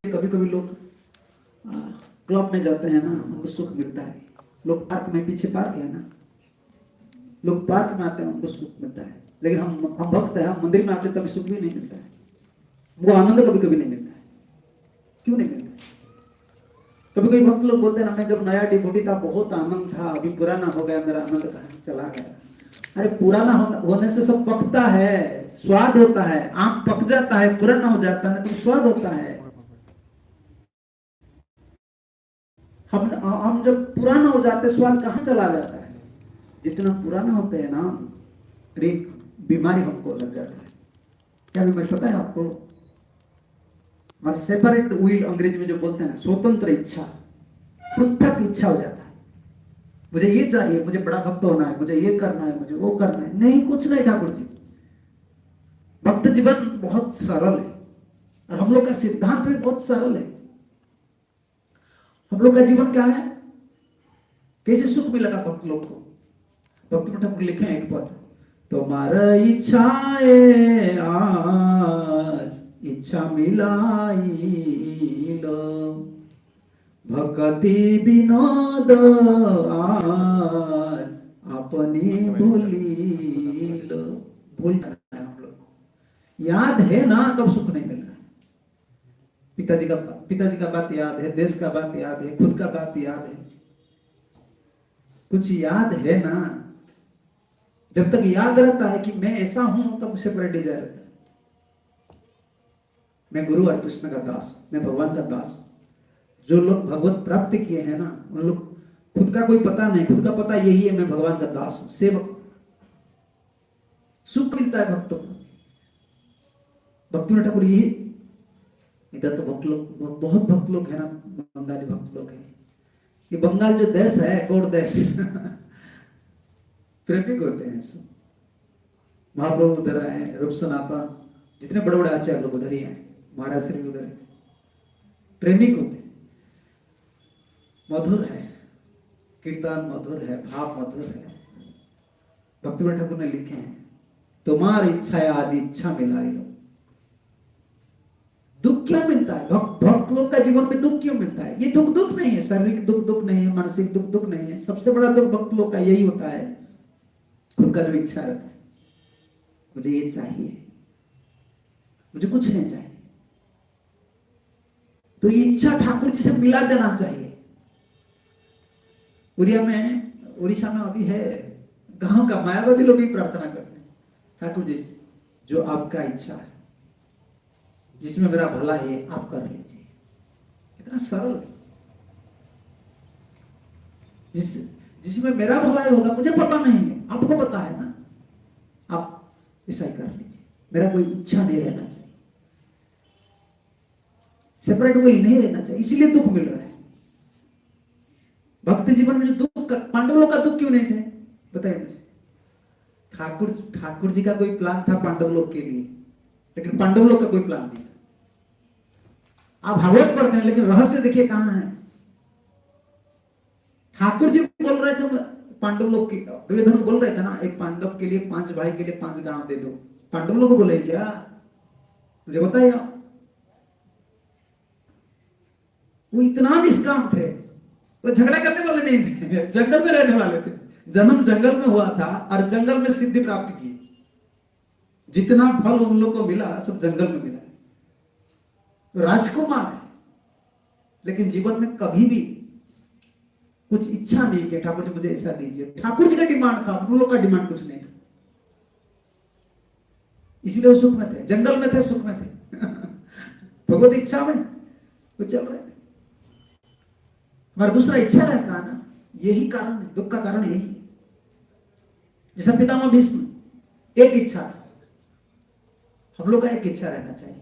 कभी कभी लोग क्लब में जाते हैं ना, उनको सुख मिलता है। लोग पार्क में, पीछे पार्क है ना, लोग पार्क में आते हैं, उनको सुख मिलता है। लेकिन हम भक्त हैं, हम मंदिर में आते हैं कभी सुख भी नहीं मिलता है, वो आनंद कभी कभी नहीं मिलता है। क्यों नहीं मिलता है? कभी कभी भक्त लोग बोलते हैं ना, मैं जब नया डिवोटी था बहुत आनंद था, अभी पुराना हो गया, मेरा आनंद कहाँ चला गया। अरे पुराना होने से सब पकता है, स्वाद होता है, आंख पक जाता है, पुराना हो जाता है तो स्वाद होता है। हम जब पुराना हो जाते हैं स्वाद कहाँ चला जाता है। जितना पुराना होते हैं ना, एक बीमारी हमको लग जाता है। क्या बीमारी पता है आपको? सेपरेट विल अंग्रेजी में जो बोलते हैं ना, स्वतंत्र इच्छा, पृथक इच्छा हो जाता है। मुझे ये चाहिए, मुझे बड़ा भक्त होना है, मुझे ये करना है, मुझे वो करना है। नहीं, कुछ नहीं ठाकुर जी। भक्त जीवन बहुत सरल है और हम लोग का सिद्धांत भी बहुत सरल है। हम लोग का जीवन क्या है, कैसे सुख मिलेगा भक्त लोग को? भक्ति में ठाकुर लिखे हैं एक पद, तुम्हारा इच्छाए आज इच्छा मिलाई लो, भक्ति विनोद आज अपनी भूली लो। भूल जाता है हम लोग को, याद है ना तब सुख नहीं मिल रहा है। पिताजी का बात याद है, देश का बात याद है, खुद का बात याद है, कुछ याद है ना। जब तक याद रहता है कि मैं ऐसा हूं तब उसे बड़ा डिजायर रहता है। मैं गुरु और कृष्ण का दास, मैं भगवान का दास। जो लोग भगवत प्राप्त किए हैं ना, उन लोग खुद का कोई पता नहीं, खुद का पता यही है, मैं भगवान का दास हूं, सेवक। सुख मिलता है भक्तों को। भक्ति में ठाकुर यही, इधर तो भक्त लोग, बहुत भक्त लोग है ना, बंगाली भक्त लोग हैं। ये बंगाल जो देश है, गौड़ देश प्रेमिक होते हैं सब। महाप्रभु उधर आए, रूप सनातन, जितने बड़े बड़े आचार्य लोग उधर ही आए, महाराज श्री उधर है। प्रेमिक होते हैं, मधुर है, कीर्तन मधुर है, भाव मधुर है। भक्ति ठाकुर ने लिखे हैं, तुम्हारी इच्छा है आज इच्छा मिलाई लो। दुख क्यों मिलता है? भक्त लोग का जीवन में दुख क्यों मिलता है? ये दुख नहीं है, शारीरिक दुख नहीं है, मानसिक दुख नहीं है। सबसे बड़ा दुख भक्त लोग का यही होता है, खुद का जो इच्छा रहता है, मुझे ये चाहिए, मुझे कुछ नहीं चाहिए। तो ये इच्छा ठाकुर जी से मिला देना चाहिए। उड़ीसा में अभी है, गांव का मायावादी लोग भी प्रार्थना करते हैं, ठाकुर जी जो आपका इच्छा है, जिसमें मेरा भला है आप कर लीजिए। इतना सरल है। जिसमें मेरा भला होगा मुझे पता नहीं है, आपको पता है ना, आप ऐसा ही कर लीजिए। मेरा कोई इच्छा नहीं रहना चाहिए, सेपरेट विल नहीं रहना चाहिए, इसीलिए दुख मिल रहा है। भक्ति जीवन में जो दुख, पांडवों का दुख क्यों नहीं थे बताइए मुझे। ठाकुर जी का कोई प्लान था पांडव लोग के लिए, लेकिन पांडव लोग का कोई प्लान नहीं था। आप भागवत पढ़ते हैं, लेकिन रहस्य देखिए कहां है। ठाकुर जी बोल रहे थे पांडव लोग की, दुर्योधन बोल रहे थे ना, एक पांडव के लिए 5 भाई के लिए 5 गांव दे दो। पांडव लोग को बोले क्या? मुझे बताइए। वो इतना निष्काम थे, वो झगड़ा करने वाले नहीं थे, जंगल में रहने वाले थे। जन्म जंगल में हुआ था और जंगल में सिद्धि प्राप्त की। जितना फल उन लोग को मिला सब जंगल में मिला। तो राजकुमार है, लेकिन जीवन में कभी भी कुछ इच्छा नहीं कि ठाकुर जी मुझे ऐसा दीजिए। ठाकुर जी का डिमांड था, उन लोग का डिमांड कुछ नहीं था। इसीलिए वो सुख में थे, जंगल में थे, सुख में थे भगवत इच्छा में वो चल रहे थे। हमारा दूसरा इच्छा रहता है ना, यही कारण है, दुख का कारण यही है। जैसा पितामह भीष्म, एक इच्छा था, हम लोग का एक इच्छा रहना चाहिए।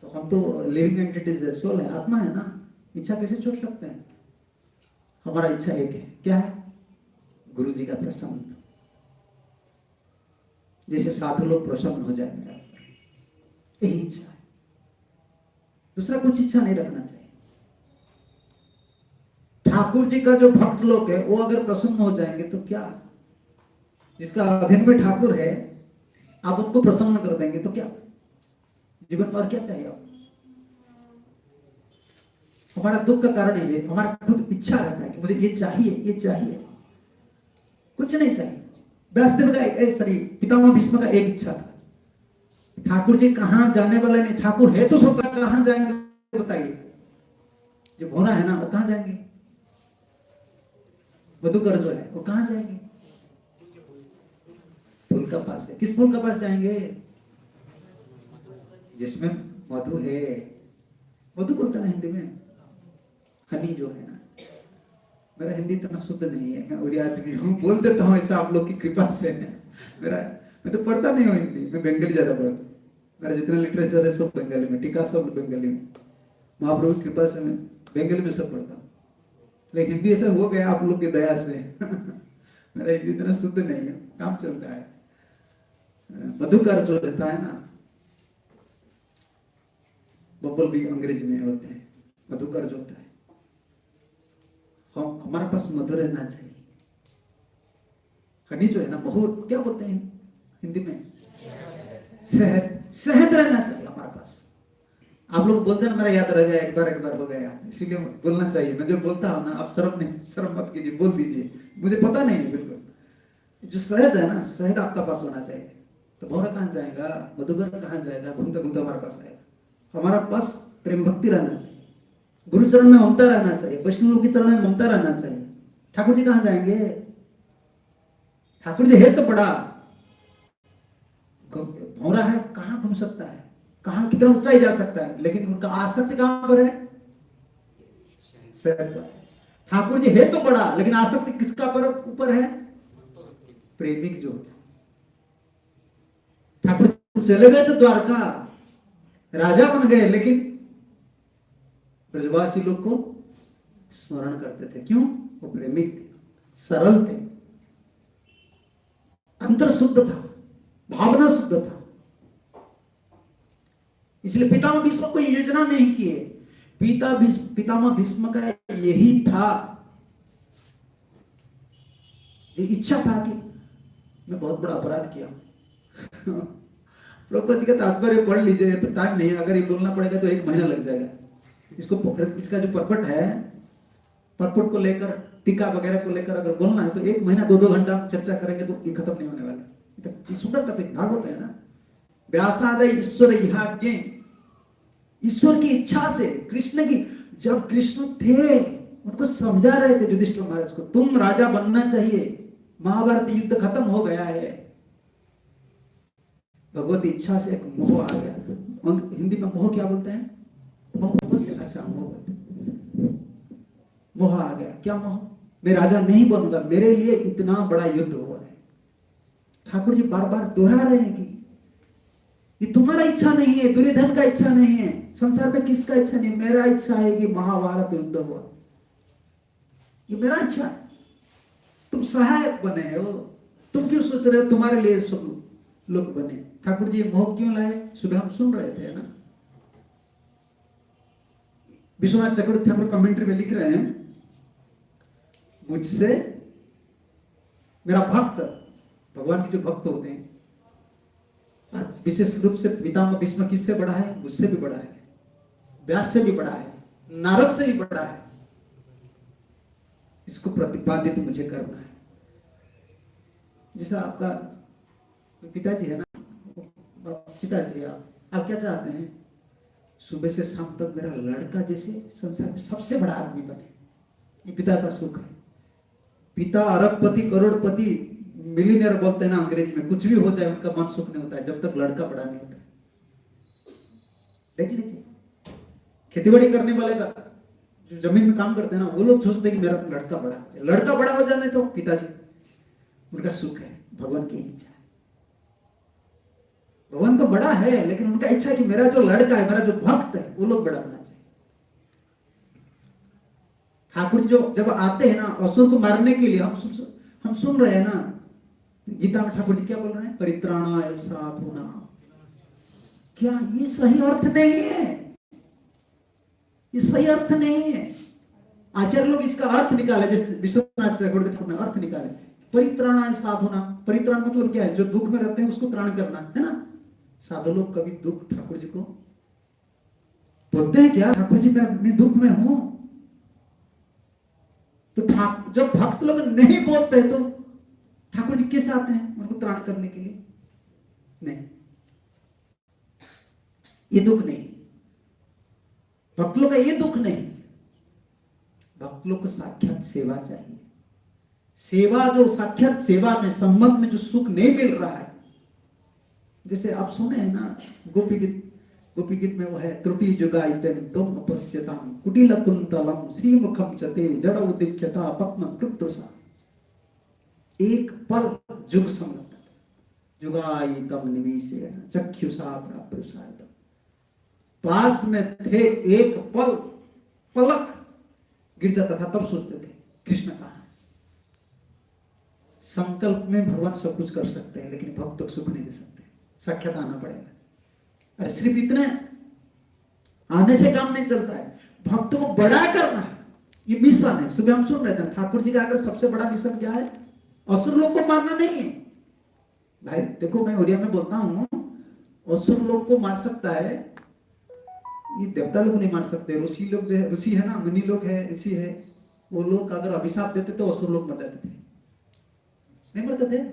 तो हम तो लिविंग एंटिटीज है, सोल है, आत्मा है ना, इच्छा कैसे छोड़ सकते हैं? हमारा इच्छा एक है, क्या है? गुरु जी का प्रसन्न, जैसे साधु लोग प्रसन्न हो जाएंगे, यही इच्छा है। दूसरा कुछ इच्छा नहीं रखना चाहिए। ठाकुर जी का जो भक्त लोग है वो अगर प्रसन्न हो जाएंगे तो क्या, जिसका अधीन में ठाकुर है, आप उनको प्रसन्न कर देंगे तो क्या, जीवन पर क्या चाहिए आपको? हमारा दुख का कारण है ये, हमारा खुद इच्छा रहता है कि मुझे ये चाहिए, ये चाहिए, कुछ नहीं चाहिए। व्यासदेव का सॉरी पितामह भीष्म का एक इच्छा था, ठाकुर जी कहां जाने वाले नहीं, ठाकुर है तो सोता कहां जाएंगे बताइए, जो होना है ना वो कहां जाएंगे, मधुकर जो है वो कहां जाएंगे, फूल का पास है, किस फूल का पास जाएंगे, जिसमें मधु है, मधु बोलता ना हिंदी में, हनी जो है ना। मेरा हिंदी इतना शुद्ध नहीं है, मैं उड़िया आदमी हूँ, बोल देता हूँ ऐसा आप लोग की कृपा से। मेरा मैं तो पढ़ता नहीं हूँ हिंदी, मैं बंगाली ज्यादा पढ़ता हूँ, मेरा जितना लिटरेचर है सब बंगाली में, टीका सब बंगाली में, महाप्रभु की कृपा से मैं बंगाली में सब पढ़ता हूँ, लेकिन हिंदी ऐसा हो गया आप लोग की दया से। मेरा हिंदी इतना शुद्ध नहीं है, काम चलता है। मधुकर जो रहता है ना, बबल भी अंग्रेजी में होते हैं, मधुकर जो होता है, हम हमारे पास मधु रहना चाहिए। हनी जो है ना, बहुत क्या बोलते हैं हिंदी में, शहद, शहद रहना चाहिए हमारे पास। आप लोग बोलते हैं ना मेरा याद रह गया, एक बार हो गया, इसीलिए बोलना चाहिए। मैं जो बोलता हूँ ना, आप शर्म मत कीजिए, बोल दीजिए, मुझे पता नहीं है बिल्कुल। जो शहद है ना, शहद आपका पास होना चाहिए, तो भौरा कहाँ जाएगा, मधुकर कहाँ जाएगा, घूमते घूमते हमारे पास आएगा। हमारा पास प्रेम भक्ति रहना चाहिए, गुरु चरण में ममता रहना चाहिए, वैष्णव के चरण में ममता रहना चाहिए। ठाकुर जी कहाँ जाएंगे, ठाकुर जी है तो बड़ा, भौरा है, कहाँ घूम सकता है, कहाँ कितना ऊंचाई जा सकता है, लेकिन उनका आसक्ति कहां पर है, ठाकुर जी है तो बड़ा, लेकिन आसक्ति किसका पर ऊपर है, प्रेमिक जो। ठाकुर चले गए तो द्वारका, राजा बन गए, लेकिन ब्रजवासी लोग को स्मरण करते थे, क्यों, वो प्रेमिक थे, सरल थे, अंतर शुद्ध था, भावना शुद्ध था। इसलिए पितामह भीष्म कोई योजना नहीं किए, पितामह भीष्म का यही था, ये इच्छा था कि मैं बहुत बड़ा अपराध किया। प्रभुपाद जी का तात्पर्य पढ़ लीजिए, तो टाइम नहीं, अगर ये बोलना पड़ेगा तो 1 महीना लग जाएगा। इसका जो पर्पट है, पर्पट को लेकर, टीका वगैरह को लेकर अगर बोलना है तो 1 महीना 2-2 घंटा चर्चा करेंगे तो ये खत्म नहीं होने वाला। तो सुंदर टॉपिक भागवत है ना, व्यासादय ईश्वर यज्ञ, ईश्वर की इच्छा से, कृष्ण की, जब कृष्ण थे उनको समझा रहे थे युधिष्ठिर महाराज को, तुम राजा बनना चाहिए, महाभारत युद्ध खत्म हो गया है, भगवत इच्छा से एक मोह आ गया। हिंदी में मोह क्या बोलते हैं, अच्छा मोह आ गया, क्या मोह, मैं राजा नहीं बनूंगा, मेरे लिए इतना बड़ा युद्ध हुआ है। ठाकुर जी बार बार दोहरा रहे हैं कि ये तुम्हारा इच्छा नहीं है, दुर्योधन का इच्छा नहीं है, संसार में किसका इच्छा नहीं, मेरा इच्छा है कि महाभारत युद्ध हुआ, ये मेरा इच्छा है। तुम सहायक बने हो, तुम क्यों सोच रहे हो तुम्हारे लिए सब लोग बने। ठाकुर जी मोह क्यों लाए, सुबह हम सुन रहे थे ना, विश्वनाथ चक्रवर्ती ठाकुर कमेंट्री में लिख रहे हैं, मुझसे मेरा भक्त, भगवान के जो भक्त होते हैं, विशेष रूप से पितामह भीष्म किससे बड़ा है, मुझसे भी बड़ा है, व्यास से भी बड़ा है, नारद से भी बड़ा है, इसको प्रतिपादित मुझे करना है। जैसा आपका पिताजी है ना, पिताजी आप क्या चाहते हैं, सुबह से शाम तक मेरा लड़का जैसे संसार में सबसे बड़ा आदमी बने, ये पिता का सुख है। पिता अरबपति करोड़पति मिलीनियर बोलते हैं ना अंग्रेजी में, कुछ भी हो जाए उनका मन सुख नहीं होता है जब तक लड़का बड़ा नहीं होता। देख लीजिए, खेतीबाड़ी करने वाले का जो जमीन में काम करते हैं ना, वो लोग सोचते हैं कि मेरा लड़का बड़ा हो जाने तो पिताजी, उनका सुख है, भगवान की इच्छा है। भगवान तो बड़ा है, लेकिन उनका इच्छा है कि मेरा जो लड़का है, मेरा जो भक्त है, वो लोग बड़ा होना चाहिए। ठाकुर जी जो जब आते हैं ना असुर को मारने के लिए, हम सुन रहे हैं ना गीता में, ठाकुर जी क्या बोल रहे हैं, परित्राणाय साधूनां। क्या ये सही अर्थ नहीं है, ये सही अर्थ नहीं है। आचार्य लोग इसका अर्थ निकाले, जैसे विश्वनाथ चक्रवर्ती ठाकुर ने अर्थ निकाले, परित्राणाय साधूनां। परित्राण मतलब क्या है, जो दुख में रहते हैं उसको त्राण करना है ना। साधु लोग कभी दुख ठाकुर जी को बोलते हैं क्या, ठाकुर जी मैं दुख में हूं, जब भक्त लोग नहीं बोलते तो ठाकुर जी कैसे आते हैं उनको त्राण करने के लिए? नहीं, ये दुख नहीं, भक्त लोग का ये दुख नहीं। भक्त लोग को साक्षात सेवा चाहिए। सेवा, जो साक्षात सेवा में, संबंध में जो सुख नहीं मिल रहा है, जैसे आप सुने हैं ना गोपी गीत, गोपी गीत में वो है, त्रुटि जुगायितं त्वम् अपश्यतां कुटिल कुंतलम श्रीमुखम चते जड़ उदिख्यता पद्म कृतृषा। एक पल जुग संगत जुगायितं निमीषेण चक्षुषा प्राप्तुषायतम। पास में थे, एक पल, पलक गिर जाता था तब सोचते थे कृष्ण कहाँ है। संकल्प में भगवान सब कुछ कर सकते हैं, लेकिन भक्त को सुख नहीं दे सकते, साक्षात आना पड़ेगा। अरे सिर्फ इतने आने से काम नहीं चलता है, भक्त को बड़ा करना है, ये मिशन है। सुबह हम सुन रहे थे ठाकुर जी का अगर सबसे बड़ा मिशन क्या है? असुर लोग को मारना नहीं है भाई। देखो मैं ओडिया में बोलता हूँ, असुर लोग को मार सकता है, ये देवता लोग नहीं मार सकते। ऋषि लोग जो है, ऋषि है ना, मुनि लोग है, ऋषि है, वो लोग अगर अभिशाप देते तो असुर लोग मर जाते थे, नहीं मरते थे।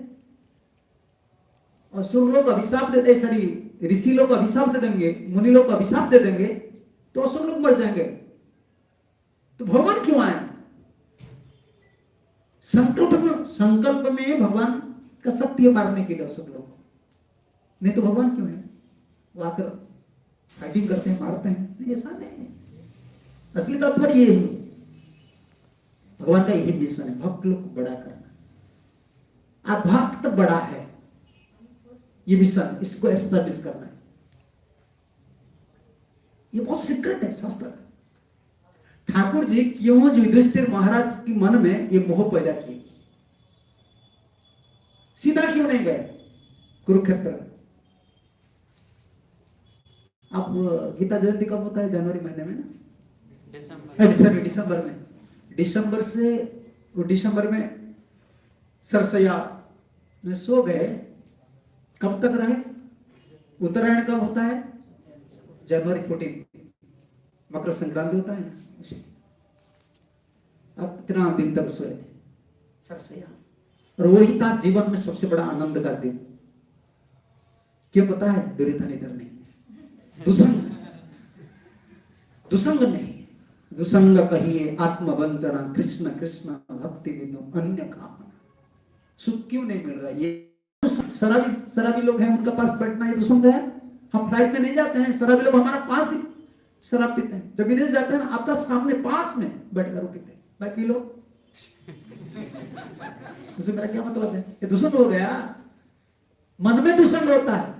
असुर लोग अभिशाप देते, सॉरी ऋषि लोग अभिशाप दे देंगे, मुनि लोग अभिशाप दे देंगे तो असुर लोग मर जाएंगे। तो भगवान क्यों आए? संकल्प में भगवान का शक्ति है मारने के लिए असुर लोग, नहीं तो भगवान क्यों है? वो आकर फाइटिंग करते हैं, मारते हैं, नहीं ऐसा नहीं। असली तात्पर्य ये है, भगवान का यही मिशन है, भक्त लोग को बड़ा करना। अब भक्त बड़ा है, ये मिशन, इसको एस्टैब्लिश करना है। ये बहुत सीक्रेट है शास्त्र का। ठाकुर जी क्यों युधिष्ठिर महाराज के मन में ये मोह पैदा किए? सीधा क्यों नहीं गए कुरुक्षेत्र? अब गीता जयंती कब होता है? जनवरी महीने में ना, दिसंबर में सरसैया में सो गए। कब तक रहे? उत्तरायण कब होता है? जनवरी 14, मकर संक्रांति होता है। अब इतना दिन तक सोए थे सरसैया, और वही था जीवन में सबसे बड़ा आनंद का दिन। क्यों पता है? दुर्योधन इधर नहीं, दुसंग नहीं, दुसंग कहिए आत्मवंचना कृष्ण कृष्ण भक्ति बिनु अन्य कामना। सुख क्यों नहीं मिल रहा? ये शराबी लोग हैं, उनका पास बैठना ये दुसंग है। हम फ्लाइट में नहीं जाते हैं, शराबी लोग हमारा पास ही शराब पीते हैं। जब विदेश जाते हैं ना, आपका सामने पास में बैठकर पीते हैं, भाई पी लो। उसे मेरा क्या मतलब है? ये दुसंग हो गया। मन में दुसंग होता है,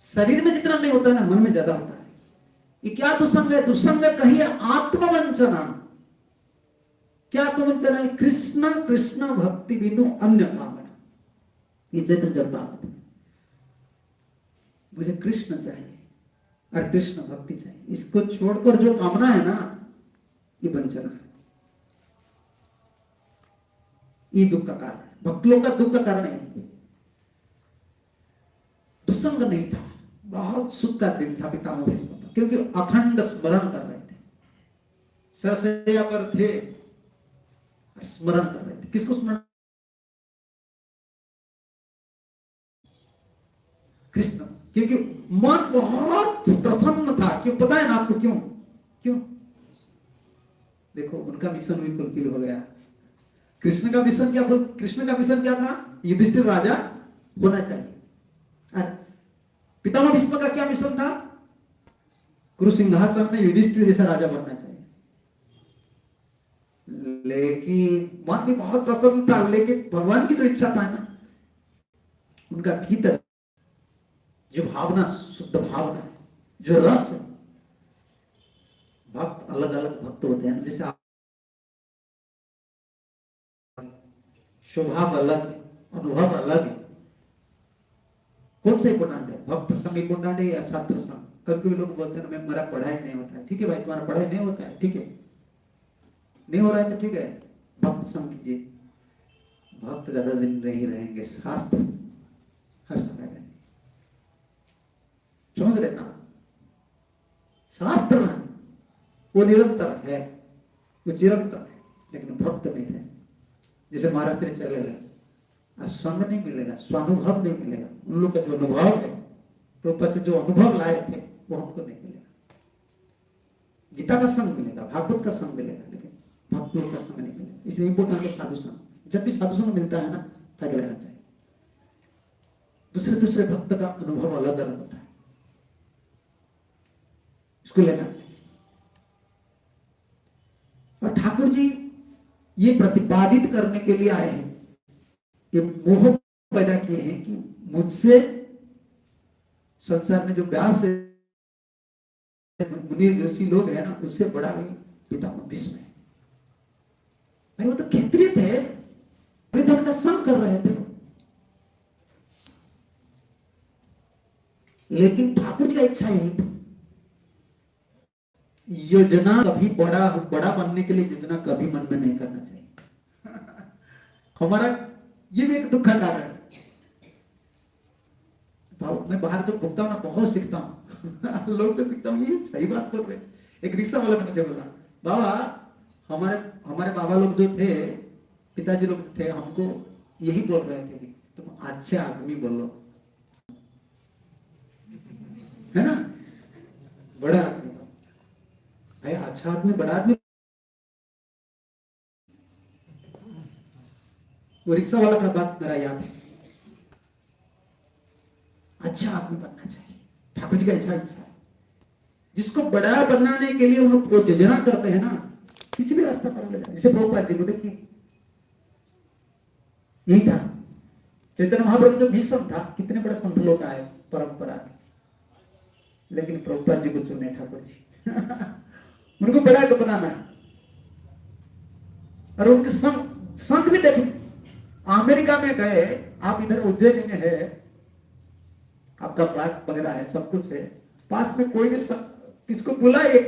शरीर में जितना नहीं होता है ना, मन में ज्यादा होता है। ये क्या दुसंग है? दुसंग कहिए आत्मवंचना। क्या आत्मवंचना है? कृष्ण कृष्ण भक्ति बिनु अन्य कामना। ये चैतन्य चरतामृत में, मुझे कृष्ण चाहिए और कृष्ण भक्ति चाहिए, इसको छोड़कर जो कामना है ना, ये वंचना है, ये दुख का कारण है। भक्त लोग का दुख का कारण है। दुसंग नहीं था, बहुत सुख का दिन था पितामह भीष्म का, क्योंकि अखंड स्मरण कर रहे थे, सरसैया पर थे और स्मरण कर रहे थे। किसको स्मरण? कृष्ण। क्योंकि मन बहुत प्रसन्न था। क्यों पता है ना आपको? क्यों? देखो उनका मिशन भी फुलफिल हो गया। कृष्ण का मिशन क्या? कृष्ण का मिशन क्या था? युधिष्ठिर राजा होना चाहिए। पितामह भीष्म का क्या मिशन था? कुरु सिंहासन में युधिष्ठिर जैसा राजा बनना चाहिए। लेकिन मन भी बहुत प्रसन्न था, लेकिन भगवान की जो इच्छा था ना, उनका भीतर जो भावना, शुद्ध भावना है, जो रस है। भक्त अलग अलग भक्त होते हैं, जैसे स्वभाव अलग है, अनुभव अलग है। कौन से इंपोर्टेंट है? भक्त संग इंपोर्टेंट है या शास्त्र संग? कभी लोग बोलते हैं मेरा पढ़ाई नहीं होता है। ठीक है भाई, तुम्हारा पढ़ाई नहीं होता है, ठीक है, नहीं हो रहा है तो ठीक है, भक्त संग कीजिए। भक्त ज्यादा दिन नहीं रहेंगे, शास्त्र हर समय रहेंगे। समझ रहे ना? शास्त्र वो निरंतर है, वो चिरंतर है। लेकिन भक्त नहीं है। जैसे महाराज श्री चले गए, संग नहीं मिलेगा, स्वानुभव नहीं मिलेगा। उन लोग का जो अनुभव है, तो ऊपर से जो अनुभव लाए थे वो हमको नहीं मिलेगा। गीता का संग मिलेगा, भागवत का संग मिलेगा, लेकिन भक्तों का संग नहीं मिलेगा। इसलिए इम्पोर्टेंट है साधु संग। जब भी साधु संग मिलता है ना, फायदा लेना चाहिए। दूसरे दूसरे भक्त का अनुभव अलग अलग होता है, इसको लेना चाहिए। और ठाकुर जी ये प्रतिपादित करने के लिए आए हैं, ये मोह पैदा किए हैं कि मुझसे संसार में जो व्यास मुनि ऋषि लोग हैं ना, उससे बड़ा भी पितामह भीष्म है। भाई वो तो क्षत्रिय थे, वे धर्म का संग कर रहे थे, लेकिन ठाकुर जी का इच्छा यही थी। योजना कभी बड़ा बनने के लिए योजना कभी मन में नहीं करना चाहिए। हमारा ये भी एक दुख का कारण है। मैं बाहर जो घूमता हूँ ना, बहुत सीखता हूँ लोग से सीखता हूँ, ये सही बात बोल रहे। एक रिक्शा वाला ने मुझे बोला, बाबा हमारे बाबा लोग जो थे, पिताजी लोग थे, हमको यही बोल रहे थे कि तुम अच्छे आदमी बोलो, है ना, बड़ा आदमी। भाई अच्छा आदमी, बड़ा आदमी, वो रिक्शा वाला का बात मेरा याद है। अच्छा आदमी बनना चाहिए, ठाकुर जी का ऐसा इच्छा है। जिसको बड़ा बनाने के लिए वो योजना करते हैं ना, किसी भी रास्ता पर ले जाए। जैसे प्रभुपाद जी को देखिए, यही था चैतन्य महाप्रभु जो भीष्म था, कितने बड़े संत लोग आए परंपरा के, लेकिन प्रभुपाद जी को चुने ठाकुर जी उनको बड़ा बनाना है। और उनके संग भी देखें, अमेरिका में गए आप, इधर उज्जैन में है आपका फ्लैट वगैरह है, सब कुछ है, पास में कोई भी किसको बुलाए,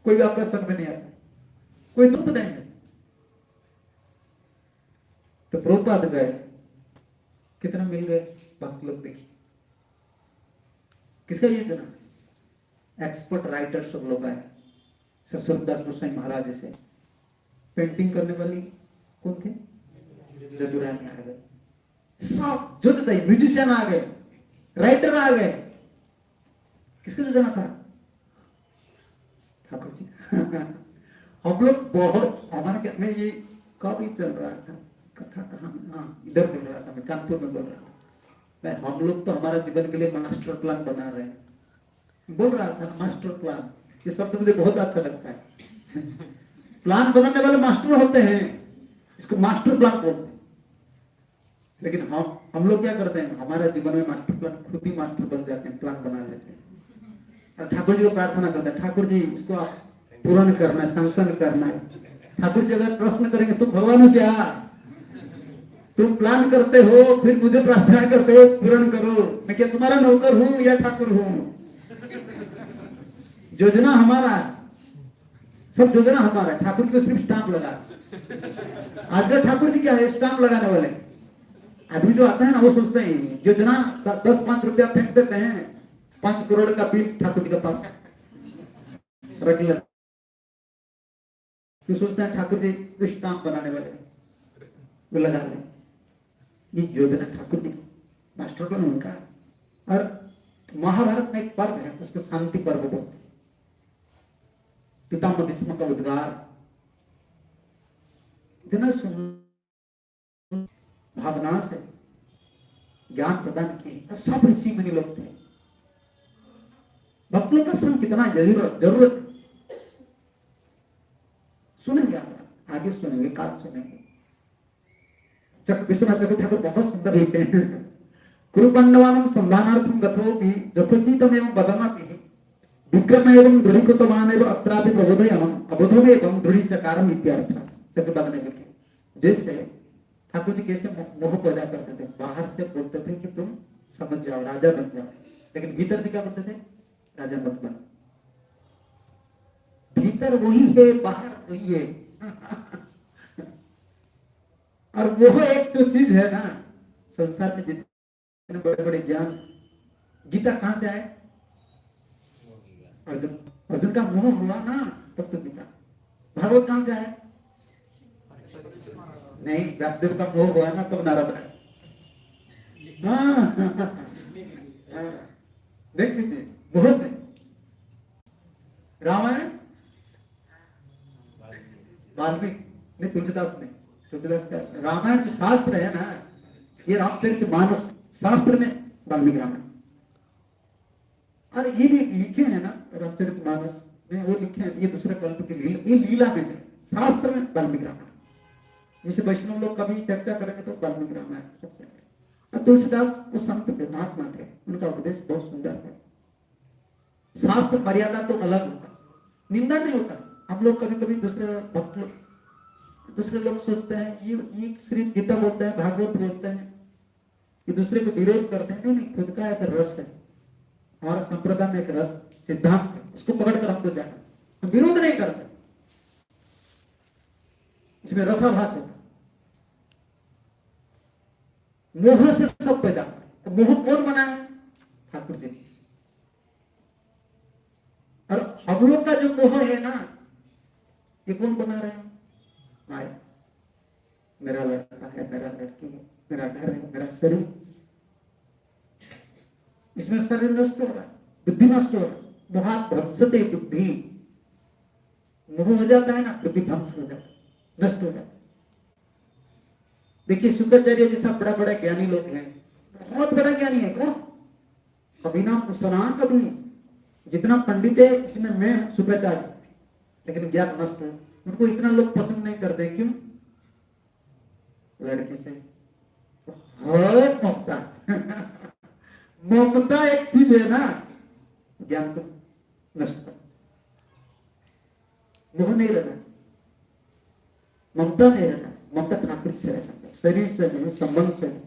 कोई भी आपका संग में नहीं आता, कोई दोस्त नहीं है। तो प्रभुपाद गए, कितना मिल गए, बाकी लोग देखिए किसका योजना, एक्सपर्ट राइटर सब लोग आए। सूरदास गोसाई महाराज जैसे पेंटिंग करने वाली कौन थे, जदुरानी आ गए, सब जो चाहिए, म्यूजिशियन आ गए, राइटर आ गए। किसका योजना था, ठाकुर जी हम लोग बहुत, हमारे में ये कब ही चल रहा था, कथा कहाँ, हाँ इधर बोल रहा था, मैं कानपुर में बोल रहा था। हम लोग तो हमारा जीवन के लिए मास्टर प्लान बना रहे हैं, बोल रहा था मास्टर प्लान, ये शब्द मुझे बहुत अच्छा लगता है प्लान बनाने वाले मास्टर होते हैं, इसको मास्टर प्लान बोलते हैं। लेकिन हम लोग क्या करते हैं, हमारा जीवन में मास्टर प्लान, खुद ही मास्टर बन जाते हैं, प्लान बना लेते हैं। और ठाकुर जी को प्रार्थना करते हैं, ठाकुर जी इसको आप पूर्ण करना है, संसन करना है। ठाकुर जी अगर प्रश्न करेंगे, तुम भगवान हो क्या, तुम प्लान करते हो फिर मुझे प्रार्थना करते हो पूर्ण करो, मैं क्या तुम्हारा नौकर हूं या ठाकुर हूं। योजना हमारा है, सब योजना हमारा है, ठाकुर जी को सिर्फ स्टाम्प लगा। आजकल ठाकुर जी क्या है, स्टाम्प लगाने वाले। आदमी जो आता है ना, वो सोचते हैं योजना 10-5 रुपया फेंक देते हैं, 5 करोड़ का बिल ठाकुर जी के पास रख लेते, तो सोचते हैं ठाकुर जी स्टाम्प बनाने वाले, वो लगा ले। ये योजना ठाकुर जी मास्टर प्लान उनका। और महाभारत में एक पर्व है, उसको शांति पर्व बोलते हैं। पितामह भीष्म का उद्गार इतना सुंदर भावना से ज्ञान प्रदान किए, सब ऋषि मुनि लोग थे। भक्तों का संग कितना जरूरत सुनेंगे आप, आगे सुनेंगे, काल सुनेंगे। विश्वनाथ चक्रवर्ती ठाकुर बहुत सुंदर लिखते हैं, कुरु पांडवानां संधानार्थं गतोऽपि यथोचितमेवं वदन्नपि विक्रम एवं दृढ़ीकृतवान् एवं अत्रापि प्रबोधयामः अबोधमेवं दृढ़ीचकारम् इत्यर्थः। चक्रवर्ती ने लिखे, जैसे ठाकुर जी कैसे मोह पैदा करते थे, बाहर से बोलते थे कि तुम समझ जाओ, राजा बन जाओ, लेकिन भीतर से क्या बोलते थे, राजा मत बन। भीतर वही है, बाहर वही है और वो एक जो चीज है ना, संसार में जितने बड़े बड़े ज्ञान, गीता कहां से आए, अर्जुन का मोह हुआ ना तब तो गीता। भागवत कहां से आए, नहीं, व्यासदेव का मोह हुआ ना तब नारद आए। हाँ, देख लीजिए, मोह से। रामायण वाल्मीकि नहीं, तुलसीदास नहीं, तुलसीदास का रामायण जो शास्त्र है ना, ये रामचरित मानस शास्त्र में वाल्मीकि रामायण। और ये भी लिखे हैं ना रामचरित मानस में, वो लिखे हैं, ये दूसरे कल्प की लीला, ये लीला में है, शास्त्र में वाल्मीकि रामायण। जैसे वैष्णव लोग कभी चर्चा करेंगे तो वाल्मीकि रामायण सबसे आगे। और तुलसीदास वो संत थे, महात्मा थे, उनका उपदेश बहुत सुंदर है। शास्त्र मर्यादा तो अलग होता, निंदा नहीं होता। हम लोग कभी कभी दूसरे लोग सोचते हैं ये श्री गीता बोलते हैं, भागवत बोलते हैं, ये दूसरे को विरोध करते हैं। नहीं नहीं, खुद का एक रस है, हमारा संप्रदाय में एक रस सिद्धांत है, उसको पकड़कर हमको जाना, हम विरोध नहीं करते, इसमें रसाभास होता। मोह से सब पैदा हुआ। मोह कौन बनाया? ठाकुर जी। और हम लोग का जो मोह है ना, ये कौन बना रहे हैं? माया। मेरा लड़का है, मेरा लड़की है, मेरा घर है, मेरा शरीर, इसमें शरीर नष्ट हो रहा है, बुद्धि नष्ट हो रहा है। मोहात भ्रंशते बुद्धि, मोह हो जाता है ना, बुद्धि भ्रंश हो जाता है, नष्ट हो जाता है। देखिए शुक्राचार्य जैसा बड़ा बड़ा ज्ञानी लोग हैं, बहुत बड़ा ज्ञानी है। कौन? अभिनव मुसलमान कभी, जितना पंडित है इसमें मैं शुक्राचार्य, लेकिन ज्ञान नष्ट हो। उनको इतना लोग पसंद नहीं करते, क्यों? लड़की से बहुत ममता। ममता एक चीज है ना, ज्ञान को नष्ट कर। मोह नहीं रहना चाहिए, ममता नहीं रहना चाहिए, ममता ठाकुर से रहना चाहिए, शरीर से नहीं, संबंध से नहीं,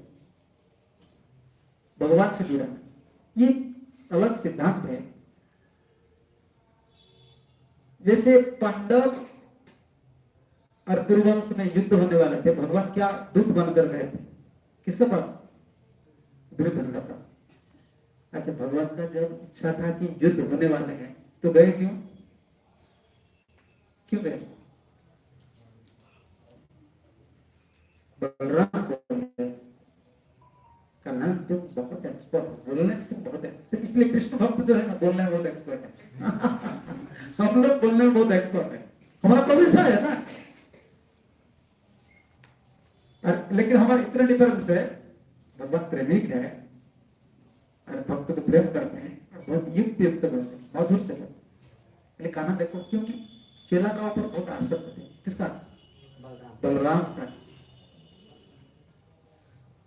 भगवान से भी रहना चाहिए। ये अलग सिद्धांत है। जैसे पांडव और कुरुवंश में युद्ध होने वाले थे, भगवान क्या दूत बनकर गए थे? किसके पास? दुर्योधन के पास। अच्छा, भगवान का जब इच्छा था कि युद्ध होने वाले हैं तो गए क्यों? क्यों गए? बलराम बोले, कन्हैया तुम बहुत एक्सपर्ट हो, बोलने तुम बहुत एक्सपर्ट। इसलिए कृष्ण भक्त जो है ना, बोलने में बहुत एक्सपर्ट है। हम लोग बोलने में बहुत एक्सपर्ट है, हमारा प्रभु ऐसा है ना। लेकिन हमारा इतना डिफरेंस है, भगवान प्रेमिक है और भक्त को प्रेम करते हैं, बहुत युक्त युक्त बोलते हैं, मधुर से बोलते हैं। लेकिन कान्हा देखो, क्योंकि चेला का ऊपर बहुत आसक्त थे। किसका? बलराम का।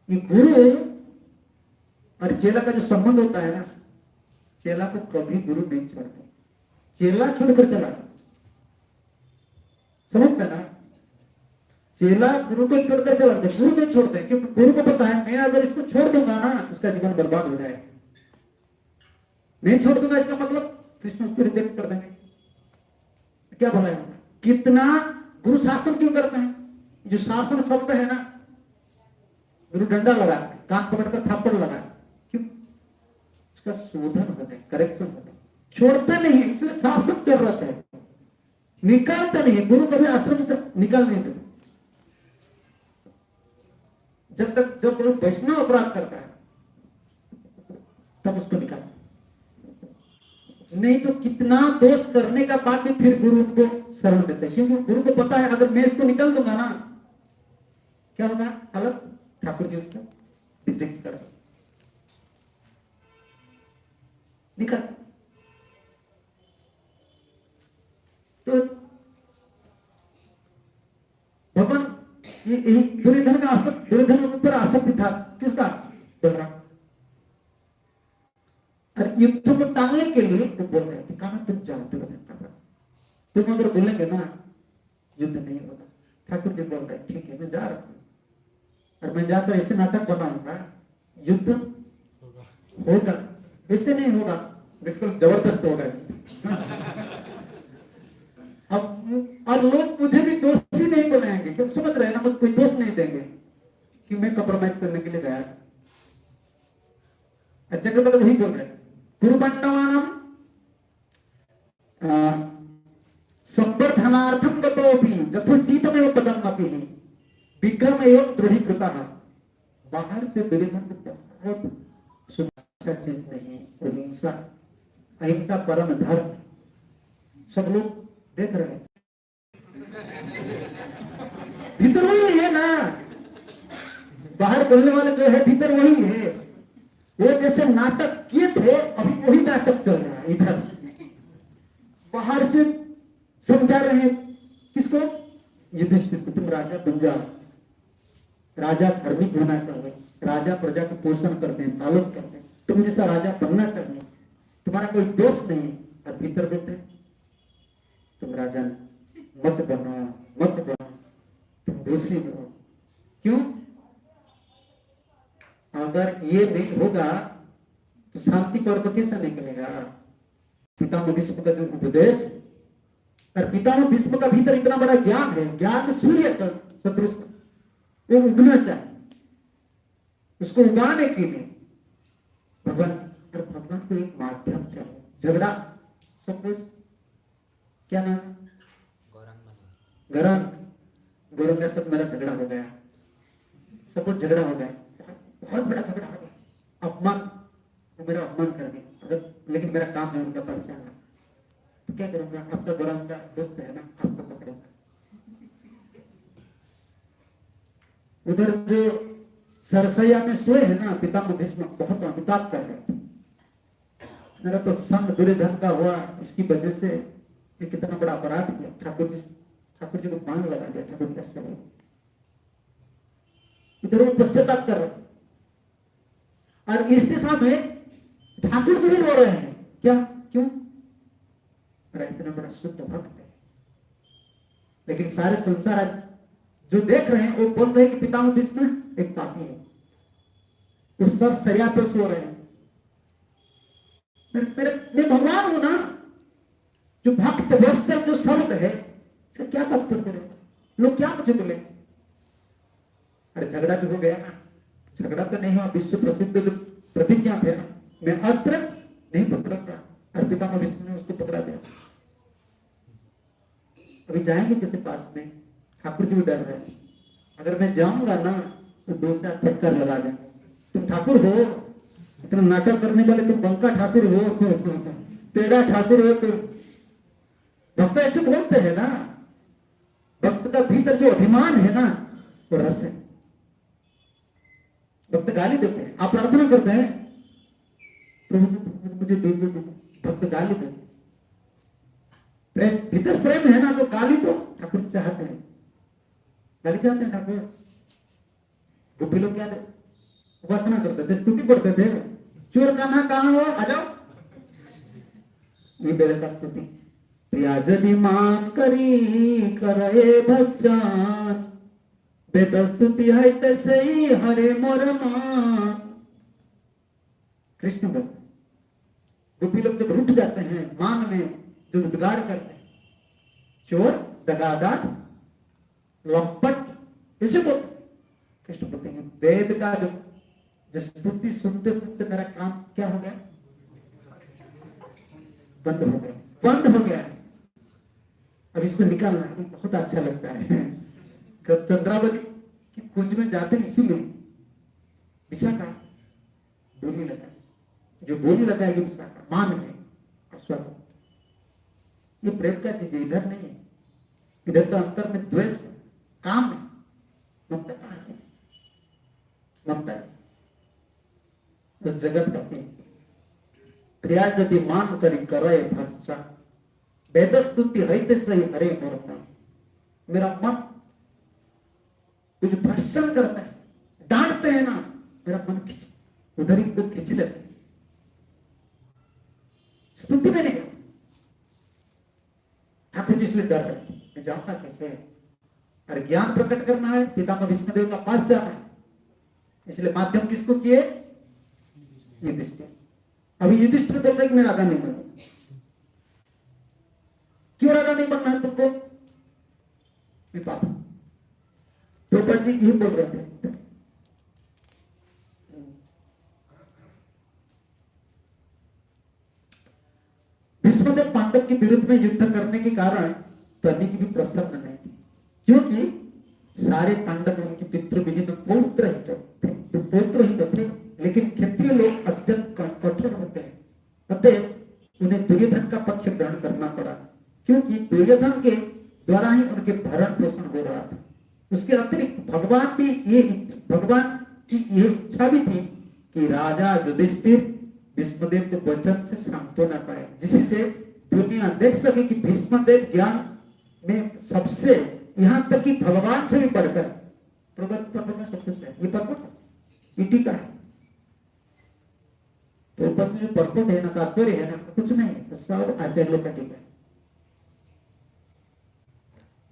ये गुरु और चेला का जो संबंध होता है ना, चेला को कभी गुरु नहीं छोड़ते, चेला छोड़कर चला। समझते ना? चेला गुरु को छोड़कर चला, गुरु नहीं छोड़ते, क्योंकि गुरु को पता है मैं अगर इसको छोड़ दूंगा ना, उसका जीवन बर्बाद हो जाएगा। नहीं छोड़ दूंगा इसका मतलब कृष्ण उसको रिजेक्ट कर देंगे। क्या बोला है? कितना गुरु शासन क्यों करते हैं? जो शासन शब्द है ना, गुरु डंडा लगा, कान पकड़कर थप्पड़ लगा, क्यों? उसका शोधन हो जाए, करेक्शन हो जाए। छोड़ते नहीं है, इसलिए शासन कर रहा है, निकालता नहीं है। गुरु कभी आश्रम से निकाल नहीं देते। जब कोई वैष्णव अपराध करता है तब उसको निकाल, नहीं तो कितना दोष करने का बाद भी फिर गुरु उनको शरण देते हैं, क्योंकि गुरु को पता है अगर मैं इसको निकाल दूंगा ना, क्या होगा? अलग ठाकुर जी उसको रिजेक्ट कर निकाल। तो भगवान यही दुर्योधन का आसक्त, दुर्योधन ऊपर आसक्ति था। किसका? बलराम। और युद्ध को टालने के लिए वो बोल रहे थे, कहा तुम जाओ दुर्योधन का पास, तुम अगर बोलेंगे ना युद्ध नहीं होगा। ठाकुर जी बोल रहे ठीक है, मैं जा रहा हूं, और मैं जाकर ऐसे नाटक बनाऊंगा युद्ध होगा। ऐसे नहीं होगा, बिल्कुल जबरदस्त होगा। अब और लोग मुझे भी दोषी नहीं बनाएंगे, क्यों? समझ रहे हैं ना, मुझे कोई दोष नहीं देंगे कि मैं कंप्रोमाइज करने के लिए गया। अच्छा, तो वही बोल रहे हैं, गुरु पांडवानाम संवर्धनार्थम गतोपि जथोचितमेव पदम अपि विक्रम एवं दृढ़ीकृता, बाहर से दुर्योधन को बहुत सुंदर चीज नहीं है, अहिंसा, अहिंसा परम धर्म, सब लोग देख रहे हैं, भीतर वही है ना, बाहर बोलने वाले जो है भीतर वही है। वो जैसे नाटक किए थे अभी वही नाटक चल रहा है इधर, बाहर से समझा रहे हैं किसको, युधिष्ठिर को, तुम राजा बन जाओ, राजा धार्मिक होना चाहिए, राजा प्रजा को पोषण करते हैं, पालन करते हैं, तुम जैसा राजा बनना चाहिए, तुम्हारा कोई दोष नहीं। और भीतर बोलते हैं तुम राजा मत बनो, मत बनो, तुम दोषी हो। क्यों? अगर ये नहीं होगा तो शांति पर्व कैसा निकलेगा? पितामह भीष्म का जो उपदेश, और पितामह भीष्म का भीतर इतना बड़ा ज्ञान है, ज्ञान सूर्य सदृश, वो उगना चाहिए, उसको उगाने के लिए भगवान, और भगवान को एक माध्यम चाहिए। झगड़ा, सपोज क्या नाम है, गौरंग, गौरंग के साथ मेरा झगड़ा हो गया, सपोज झगड़ा हो गया, बहुत बड़ा झगड़ा हो गया, अपमान, वो मेरा अपमान कर दिया, अगर लेकिन मेरा काम है उनका पास जाना, तो क्या करूंगा? आपका गौरंग का दोस्त है ना, आपको पकड़ूंगा। उधर जो सरसैया में सोए है ना पितामह भीष्म, बहुत अमिताभ कर रहे थे, मेरा तो संग दुर्योधन का हुआ, इसकी वजह से ये कितना बड़ा अपराध किया, ठाकुर जी को बाण लगा दिया, ठाकुर का समय, इधर वो पश्चाताप कर रहे, और इस दिशा में ठाकुर जी भी रो रहे हैं। क्या? क्यों? मेरा इतना बड़ा शुद्ध भक्त है, लेकिन सारे संसार आज जो देख रहे हैं वो बोल रहे हैं कि पितामह भीष्म एक पापी है, वो सब सरिया पर सो रहे हैं। मैं भगवान हूं ना, जो भक्त वत्सल जो शब्द है, इसका क्या तात्पर्य है? लोग क्या मुझे बोले? अरे झगड़ा भी हो गया ना, झगड़ा तो नहीं हुआ, विश्व प्रसिद्ध जो प्रतिज्ञा थे ना, मैं अस्त्र नहीं पकड़ूंगा, और पितामह भीष्म ने उसको पकड़ा दिया। अभी जाएंगे किसी पास में, ठाकुर जी भी डर रहे हैं, अगर मैं जाऊंगा ना तो 2-4 फटकार लगा देंगे, तुम ठाकुर हो, इतना नाटक करने वाले तुम बंका ठाकुर हो, तेरा ठाकुर हो तुम। भक्त ऐसे बोलते हैं ना, भक्त का भीतर जो अभिमान है ना वो रस है। भक्त गाली देते हैं, आप प्रार्थना करते हैं प्रभु मुझे दीजिए, भक्त गाली देते, प्रेम भीतर प्रेम है ना, तो गाली तो ठाकुर चाहते हैं, गाली चाहते हैं ठाकुर। गोपी लोग क्या थे, उपासना करते थे, स्तुति पढ़ते थे, चोर का ना कहां हो, आ जाओ, ये बेले का स्तुति। प्रिया जदि मान करी करे भस्सान, वेद स्तुति है तैसे ही हरे मोर मान। कृष्ण भक्त गोपी लोग जब रुठ जाते हैं, मान में जो उद्गार करते हैं, चोर, दगादार, लंपट, ऐसे बोलते, कृष्ण बोलते हैं वेद का जो स्तुति सुनते सुनते मेरा काम क्या हो गया, बंद हो गया, बंद हो गया। अब इसको निकालना है, बहुत अच्छा लगता है। चंद्रावली की कुंज में जाते हैं, इसीलिए विशाखा बोली लगा, जो बोली लगाएगी विशाखा मान में आस्वाद, ये प्रेम का चीज है, इधर नहीं है, इधर तो अंतर में द्वेष है, काम है, ममता कहां है, ममता उस जगत का चीज। प्रिया यदि मान करी करे भस्सा, वेद स्तुति रहते सही हरे मोर मन। मेरा मन कुछ भर्सन करता है, डांटते हैं ना, मेरा मन खिंच, उधर ही को खिंच लेते, स्तुति में नहीं। ठाकुर जी इसलिए डर रहे थे, मैं जाऊंगा कैसे, और ज्ञान प्रकट करना है, पितामह भीष्मदेव का पास जाना है, इसलिए माध्यम किसको किए, युधिष्ठिर। अभी युधिष्ठिर बोल रहे कि मैं राजा नहीं बनूंगा। क्यों राजा नहीं बनना है तुमको? मैं पापा, द्रौपदी जी यही बोल रहे थे। भीष्मदेव पांडव के विरुद्ध में युद्ध करने के कारण तनी की भी प्रसन्न नहीं थी, क्योंकि सारे पांडव उनके पितृविधि में पौत्र ही तो थे, लेकिन क्षत्रिय लोग अत्यंत कठोर होते हैं, अतः उन्हें दुर्योधन का पक्ष ग्रहण करना पड़ा, क्योंकि दुर्योधन के द्वारा ही उनके भरण पोषण हो रहा था। उसके अतिरिक्त भगवान की ये इच्छा भी थी कि राजा युधिष्ठिर भीष्मदेव को वचन से शांत ना पाए, जिससे दुनिया देख सके कि भीष्मदेव ज्ञान में सबसे, यहां तक कि भगवान से भी बढ़कर पर्वत में सब कुछ है। ये पर्वत ईटी का है, तो पर्वत में जो पर्वत है ना, तात्पर्य है ना, कुछ नहीं, तो सब आचार्यों का टीका है।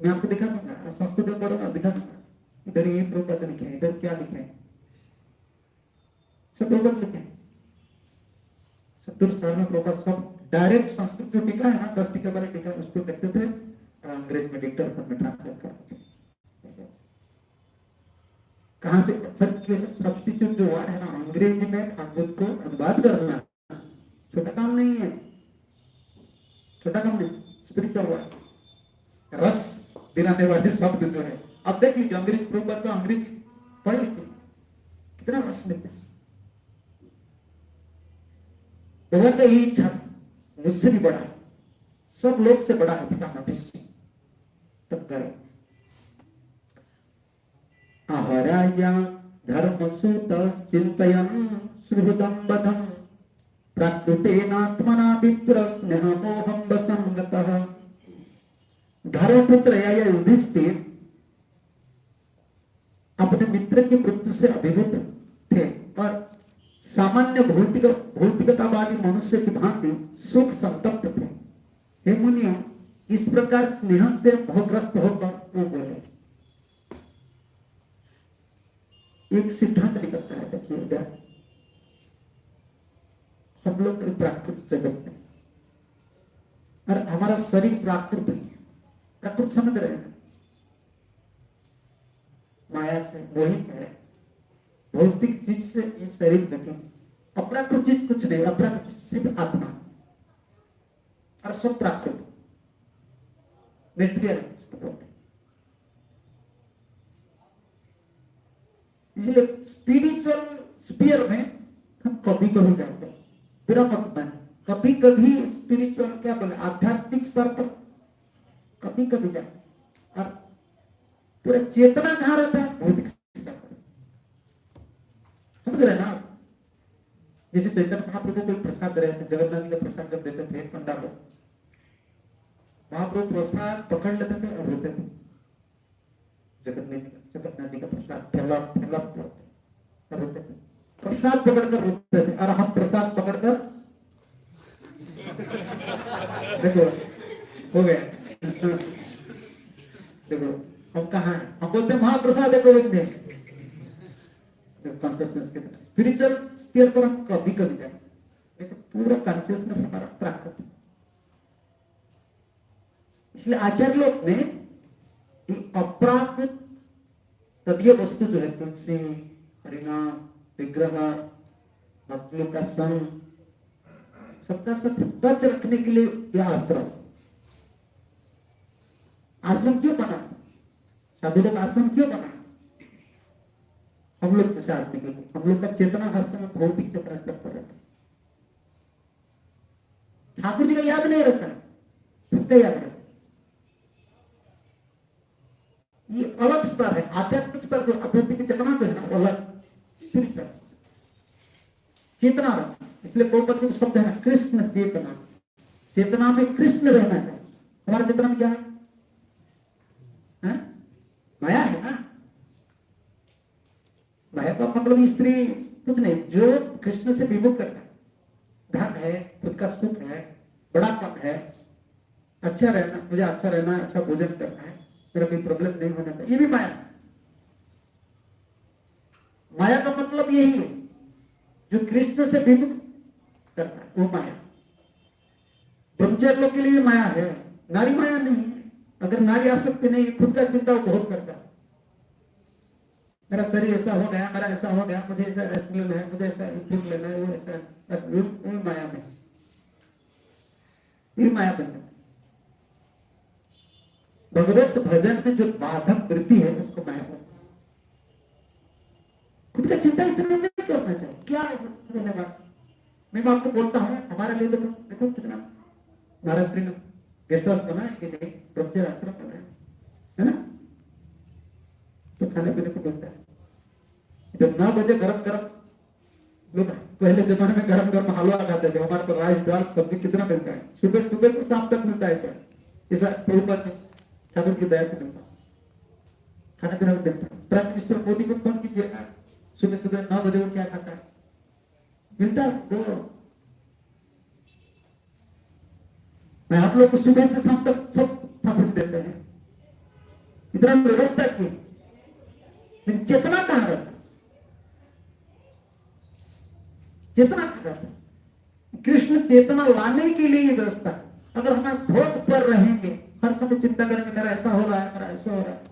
मैं आपको दिखा दूंगा, संस्कृत में पढ़ूंगा, दिखा दूंगा, इधर ये प्रभुपाद लिखे हैं, इधर क्या लिखे हैं, सब प्रभुपाद लिखे हैं। 70 साल में प्रभुपाद सब डायरेक्ट संस्कृत जो टीका है ना, 10 टीका वाले टीका, उसको देखते थे और अंग्रेज में डिक्टर फॉर्म में ट्रांसलेट करते थे। कहां से सब्स्टिट्यूट जो वर्ड है ना, अंग्रेजी में भागवत को अनुवाद करना छोटा काम नहीं है, छोटा काम नहीं, स्पिरिचुअल वर्ड, रस दिलाने वाले शब्द जो है। अब देख लीजिए, अंग्रेज प्रभुपाद तो अंग्रेजी पढ़ लीजिए, कितना रस मिलता है। भगवान का यही इच्छा मुझसे भी बड़ा है, सब लोग से बड़ा है पितामह भीष्म। तब गए आहराया धर्मसूतः चिंतयन् सुहृदं वदन् प्रकृतेनात्मना विप्र स्नेहमोहं वसंगतः। धर्मपुत्र या युधिष्ठिर अपने मित्र की मृत्यु से अभिभूत थे और सामान्य भौतिकतावादी मनुष्य की भांति सुख संतप्त थे। हे मुनियों, इस प्रकार स्नेह से भोग्रस्त होकर वो बोले। एक सिद्धांत निकलता है, देखिए इधर हम लोग प्राकृतिक जगत में, और हमारा शरीर प्राकृत है, प्राकृत समझ रहे हैं, माया से मोहित है, भौतिक चीज से ये शरीर गठित, अप्राकृत चीज कुछ नहीं, अप्राकृत सिर्फ आत्मा और सब प्राकृत मेटेरियल इसको बोलते हैं। इसलिए स्पिरिचुअल स्फीयर में हम कभी कभी जाते हैं, बुरा मत माने, कभी कभी स्पिरिचुअल क्या बोले, आध्यात्मिक स्तर पर कभी कभी जाते हैं, और पूरा चेतना कहां रहता है, भौतिक स्तर पर। समझ रहे ना आप? जैसे चैतन्य महाप्रभु को प्रसाद दे रहे थे, जगन्नाथ जी का प्रसाद जब देते थे पंडा लोग, महाप्रभु प्रसाद पकड़ लेते थे और रोते थे। जगन्नाथ जी का प्रसाद फैला और रोते थे, प्रसाद पकड़कर रोते थे, और हम प्रसाद पकड़कर देखो हो गए। देखो हम कहाँ हैं, हम बोलते हैं महाप्रसाद है गोविंद है, कॉन्शियसनेस के तरफ स्पिरिचुअल स्फीयर पर हम कभी कभी जाए, लेकिन पूरा कॉन्शियसनेस हमारा प्राकृत है। इसलिए आचार्य लोग ने अपराकृत तदीय वस्तु जो है, तुलसी, हरिनाम, विग्रह, भक्तों का संग, सबका सच रखने के लिए यह आश्रम क्यों बना, साधु लोग आश्रम क्यों बना, हम लोग जैसे आदमी के लिए। हम लोग का चेतना हर समय भौतिक चेतना स्तर पर रहता है, ठाकुर जी का याद नहीं रहता, खुद का याद रहता है। ये अलग स्तर है, आध्यात्मिक स्तर जो आध्यात्मिक चेतना जो है ना, वो अलग स्पिरिचुअल चेतना रहता है। इसलिए बहुत शब्द है ना, कृष्ण चेतना, चेतना में कृष्ण रहना चाहिए। हमारा चेतना में क्या है? माया है ना, माया का मतलब स्त्री कुछ नहीं, जो कृष्ण से विमुख करता है, धन है, खुद का सुख है, बड़ापन है, अच्छा रहना, मुझे अच्छा रहना है, अच्छा भोजन करना है, मेरा कोई प्रॉब्लम नहीं होना चाहिए, ये भी माया। माया का मतलब यही है, जो कृष्ण से विमुख करता है वो माया। ब्रह्मचारी लोग के लिए भी माया है, नारी माया नहीं है। अगर नारी आसक्ति नहीं, खुद का चिंता वो बहुत करता है, मेरा शरीर ऐसा हो गया, मेरा ऐसा हो गया, मुझे ऐसा रेस्ट लेना है, मुझे ऐसा इंप्रूव लेना है, वो ऐसा वो माया में, ये माया बन जाता है। भगवत भजन में जो बाधक वृत्ति है उसको मैं हूं। खुद का चिंता इतना नहीं करना चाहिए। क्या धन्यवाद, मैं आपको बोलता हूँ हमारे लिए देखो देखो कितना महाराज श्री ने गेस्ट हाउस बनाया कि नहीं, ब्रह्मचर्य आश्रम बनाया है ना, तो खाने पीने को मिलता है। जब 9 बजे गरम गरम, लोग पहले जमाने में गरम गरम हलवा खाते थे, हमारे तो राइस दाल सब्जी कितना मिलता है, सुबह सुबह से शाम तक मिलता है। क्या ऐसा प्रभुपाद ठाकुर की दया से मिलता, खाना पीना मिलता है। प्राइम मिनिस्टर मोदी को फोन कीजिए, सुबह सुबह 9 बजे वो क्या खाता है, मिलता है वो। मैं आप लोग को सुबह से शाम तक सब ठाकुर देते हैं, इतना व्यवस्था की, लेकिन चेतना कहां रहता, चेतना कहां रहता। कृष्ण चेतना लाने के लिए ये व्यवस्था। अगर हम भोग पर रहेंगे, हर समय चिंता करेंगे मेरा ऐसा हो रहा है, मेरा ऐसा हो रहा है।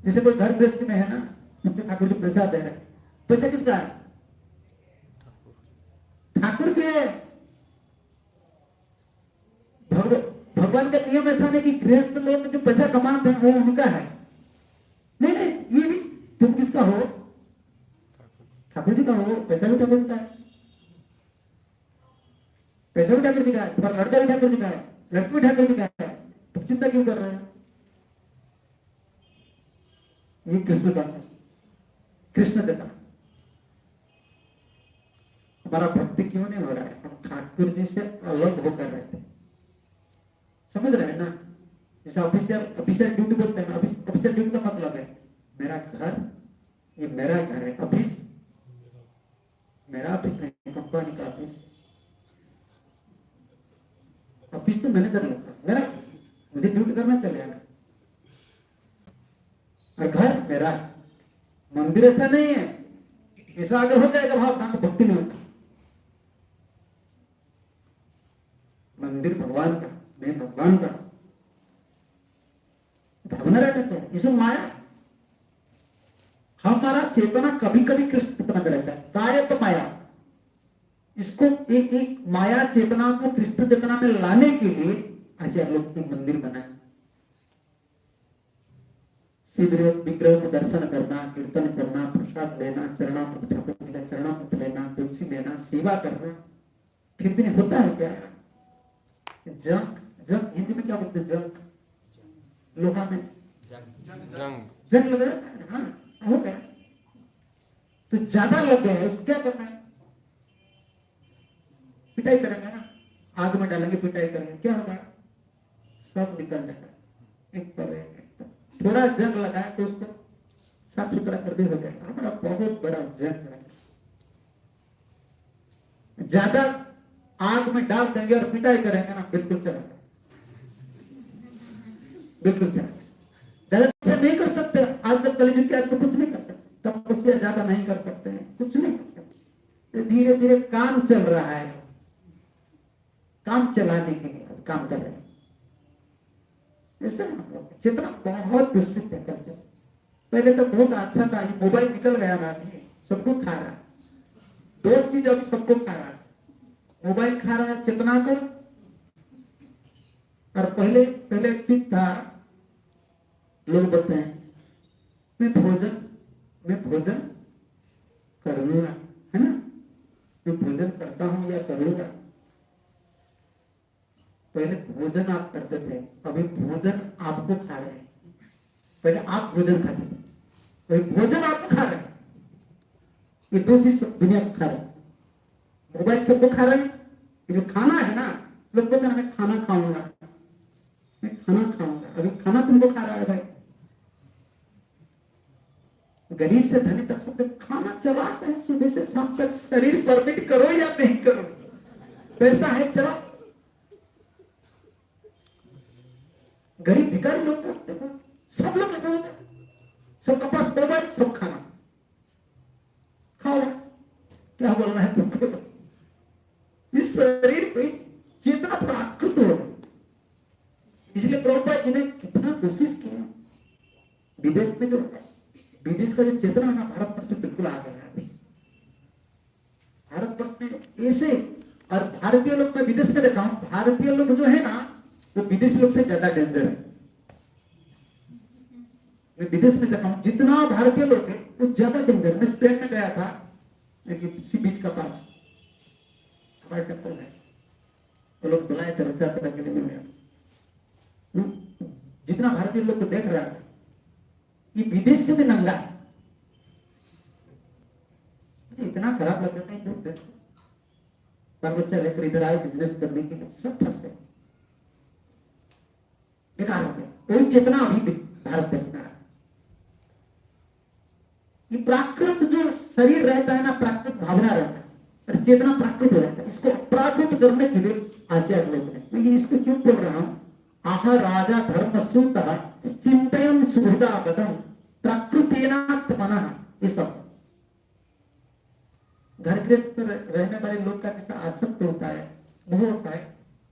जैसे कोई घर गृहस्थी में है ना, उनके ठाकुर जी पैसा दे रहे हैं, पैसा किसका है, ठाकुर के। भगवान का नियम ऐसा नहीं कि गृहस्थ लोग जो पैसा कमाते हैं वो उनका है, नहीं नहीं, ये भी तुम किसका हो, ठाकुर जी का हो। पैसा भी ठाकुर जी का है, पैसा भी ठाकुर जी का है, तुम्हारा लड़का भी ठाकुर जी का है, लड़की भी ठाकुर जी का है, तुम चिंता क्यों कर रहे हो। ये कृष्ण कॉन्शियसनेस, कृष्ण चेतना। हमारा भक्ति क्यों नहीं हो रहा है, हम ठाकुर जी से अलग होकर रहते हैं, समझ रहे हैं ना। जैसे ऑफिशियल ड्यूटी बोलते हैं ना, ऑफिशियल ड्यूटी का मतलब है मेरा घर, ये मेरा घर है, ऑफिस मेरा ऑफिस नहीं, कंपनी का ऑफिस। ऑफिस तो मैनेजर लोग का, मेरा मुझे ड्यूटी करना चलेगा। और घर मेरा, मंदिर ऐसा नहीं है। ऐसा अगर हो जाएगा भाव ना, तो भक्ति नहीं होती। मंदिर भगवान का, मैं भगवान का, भावना रहना चाहिए। इसे माया, हमारा चेतना कभी कभी कृष्ण चेतना में रहता है, काय तो माया। इसको एक माया चेतना को कृष्ण चेतना में लाने के लिए आचार्य लोग एक मंदिर बनाए। शिव विग्रह को दर्शन करना, कीर्तन करना, प्रसाद लेना, चरणामृत ठाकुर जी का चरणामृत लेना, तुलसी लेना, सेवा करना, फिर भी नहीं होता है क्या। जंग, जंग हिंदी में क्या बोलते हैं, जंग, लोहा में जंग लग रहा है, हाँ हो गया तो ज्यादा लग गया है, उसको क्या करना है, पिटाई करेंगे ना, आग में डालेंगे, पिटाई करेंगे, क्या होगा, सब निकल जाएगा एक पर एक। थोड़ा जंग लगाए तो उसको साफ सुथरा कर दे, हो जाएगा। हमारा बहुत बड़ा जंग है, ज्यादा आग में डाल देंगे और पिटाई करेंगे ना, बिल्कुल चला, बिल्कुल चला। ज्यादा नहीं कर सकते, आजकल कलयुग के आदमी कुछ नहीं कर सकते, तपस्या ज्यादा नहीं कर सकते हैं, कुछ नहीं कर सकते। धीरे धीरे काम चल रहा है, काम चलाने के लिए काम कर रहे हैं। ऐसे चेतना बहुत दुष्सित है कल्चर। पहले तो बहुत अच्छा था, ये मोबाइल निकल गया ना, सबको खा रहा है। 2 चीज अभी सबको खा रहा है, मोबाइल खा रहा है चेतना को, और पहले एक चीज था, लोग बोलते हैं मैं भोजन कर लूंगा, है ना, मैं भोजन करता हूं या कर लूंगा। पहले भोजन आप करते थे, अभी भोजन आपको खा रहे हैं। पहले आप भोजन खाते थे, अभी भोजन आपको खा रहे हैं। ये 2 चीज दुनिया को खा रहे हैं, मोबाइल सबको खा रहे हैं। जो खाना है ना, लोग बोलते हैं मैं खाना खाऊंगा, मैं खाना खाऊंगा, अभी खाना तुमको खा रहा है भाई। गरीब से धनी तक सब खाना चलाते हैं सुबह से शाम तक, शरीर परमिट करो या नहीं करो, पैसा है चला। गरीब भिखारी लोग देखो, सब लोग ऐसा होता है, सबके पास मोबाइल, सब खाना खाओ, क्या बोलना है तुमको। इस शरीर पे चेतना प्राकृत हो, इसलिए प्रभुपाद जी ने कितना कोशिश किया। विदेश में जो विदेश का जो चेतना है ना, भारतवर्ष में बिल्कुल आ गया है। भारतवर्ष में ऐसे, और भारतीय लोग, मैं विदेश में देखा हूं, भारतीय लोग जो है ना, वो विदेशी लोग से ज्यादा डेंजर है। विदेश में देखा हूं, जितना भारतीय लोग हैं वो ज्यादा डेंजर। मैं स्पेन में गया था, सी बीच का पास हमारे टेम्पल है, वो लोग बुलाए थे रथ यात्रा के लिए। मैं जितना भारतीय लोग को देख रहा था, ये विदेश से भी नंगा है। मुझे इतना खराब लग रहा था, लोग देखो बाल बच्चा लेकर इधर आए बिजनेस करने के लिए, सब फंस गए, बेकार हो गया। कोई चेतना अभी भारत देश में आ, ये प्राकृत जो शरीर रहता है ना, प्राकृत भावना रहता है, और चेतना प्राकृत हो रहता है। इसको प्राकृत करने के लिए आचार्य लोग ने, मैं इसको क्यों बोल रहा हूं, आह राजा धर्म सूत चिंतन सुहृदा गदम प्रकृतेनात्मना, ये सब घर गृहस्थ रहने वाले लोग का जैसा आसक्त होता है, वो होता है,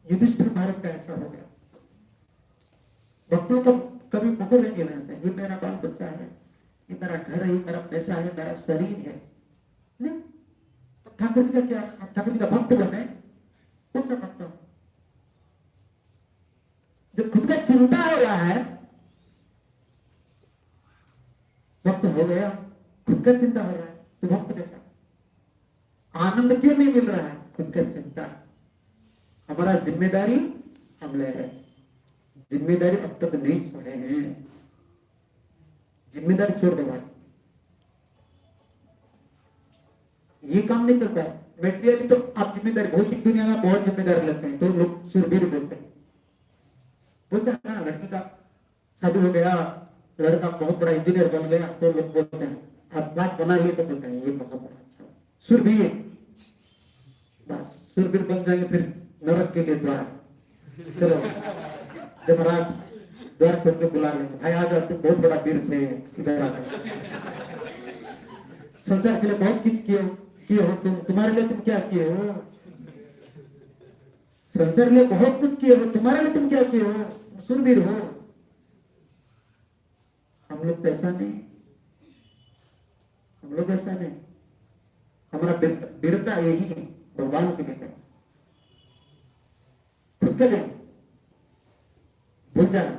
युधिष्ठिर महाराज का ऐसा हो गया। भक्तों का कभी मुख नहीं लेना चाहिए, ये मेरा बाल बच्चा है, ये मेरा घर है, ये मेरा पैसा है, मेरा शरीर है। नहीं, ठाकुर जी का क्या, ठाकुर जी का भक्त बने, कौन सा भक्त हो? जब खुद का चिंता हो रहा है, भक्त हो गया, खुद का चिंता हो रहा है तो भक्त कैसा? आनंद क्यों नहीं मिल रहा है? खुद का चिंता। हमारा जिम्मेदारी हम ले रहे हैं, जिम्मेदारी अब तक नहीं छोड़े हैं, जिम्मेदारी छोड़ दो भाई, ये काम नहीं चलता है। मेटेरियली तो आप जिम्मेदारी, भौतिक दुनिया में बहुत जिम्मेदारी लेते हैं, तो लोग सुरवीर बोलते हैं, बोलते हैं ना, लड़की का शादी हो गया, लड़का बहुत बड़ा इंजीनियर बन गया, तो लोग बोलते हैं, आप बात बना लिए तो बोलते हैं ये बहुत बड़ा अच्छा सुरवीर, बस सुरवीर बन जाएंगे फिर नरक के लिए द्वार। चलो जमराज द्वार खोल के बुला लेंगे, भाई आ जाओ, तुम बहुत बड़ा वीर थे, इधर आ जाओ, संसार के लिए बहुत कुछ किए हो तुम, तुम्हारे लिए तुम क्या किए हो? संसार के लिए बहुत कुछ किए हो, तुम्हारे लिए तुम क्या किए हो? सुरवीर हो। हम लोग ऐसा नहीं, हम लोग ऐसा नहीं, हमारा वीरता यही है, भगवान के लिए खुद के लिए भूल जाना,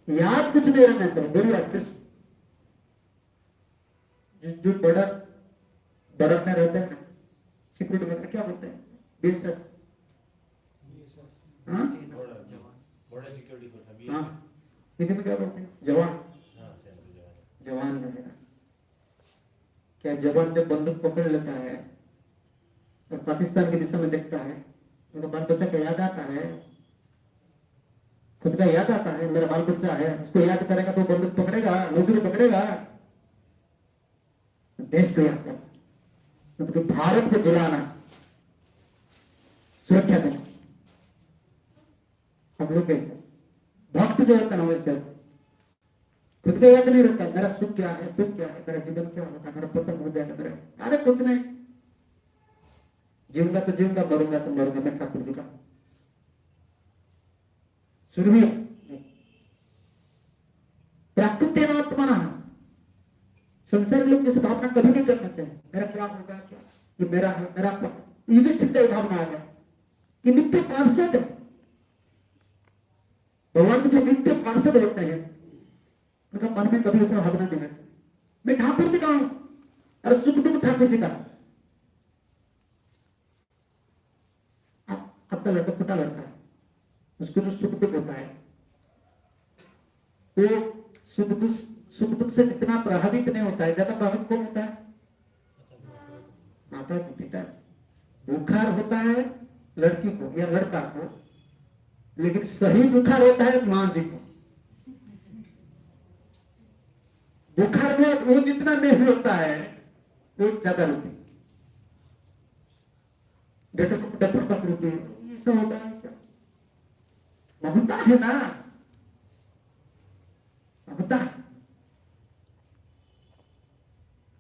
याद कुछ नहीं रहना चाहिए। गुरु याद कृष्ण जो बर्फ में रहते हैं ना, सिक्योरिटी में क्या बोलते हैं, बेसर, हाँ हिंदी में क्या बोलते हैं, जवान, जवान जो है ना, क्या जवान जब बंदूक पकड़ लेता है और पाकिस्तान की दिशा में देखता है, उनका बाल बच्चा का याद आता है, खुद का याद आता है, मेरा बाल बच्चा है, उसको याद करेगा तो बंदूक पकड़ेगा, नौकरी पकड़ेगा, देश को याद करना, मतलब भारत को जलाना, सुरक्षा देना। हम लोग कैसे भक्त जो होता है ना, वैसे खुद का याद नहीं रहता, मेरा सुख क्या है, दुख क्या है, मेरा जीवन क्या होगा, मेरा पतन हो जाएगा, मेरा, अरे कुछ नहीं, जीऊंगा तो जीऊंगा, मरूंगा तो मरूंगा, मैं ठाकुर जी का सुरवीर। प्राकृतेनात्मना, संसार लोग जैसे भावना कभी नहीं करना चाहिए, मेरा क्या होगा, क्या ये मेरा है, मेरा युधिष्ठिर का भावना आ गया कि नित्य पार्षद है, भगवान के जो नित्य पार्षद होते हैं उनका मन में कभी ऐसा भावना नहीं रहता, मैं ठाकुर जी का हूं, अरे सुख दुख ठाकुर जी का। आपका लड़का छोटा लड़का है, उसको जो सुख दुख होता है, वो सुख दुख से जितना प्रभावित नहीं होता है, ज्यादा प्रभावित कौन होता है? माता जी, पिता जी। बुखार होता है लड़की को या लड़का को, लेकिन सही बुखार होता है मां जी को। बुखार में वो जितना नहीं होता है वो ज्यादा रोती, डॉक्टर पास रोती है, ऐसा होता है, ऐसा होता है ना, होता है।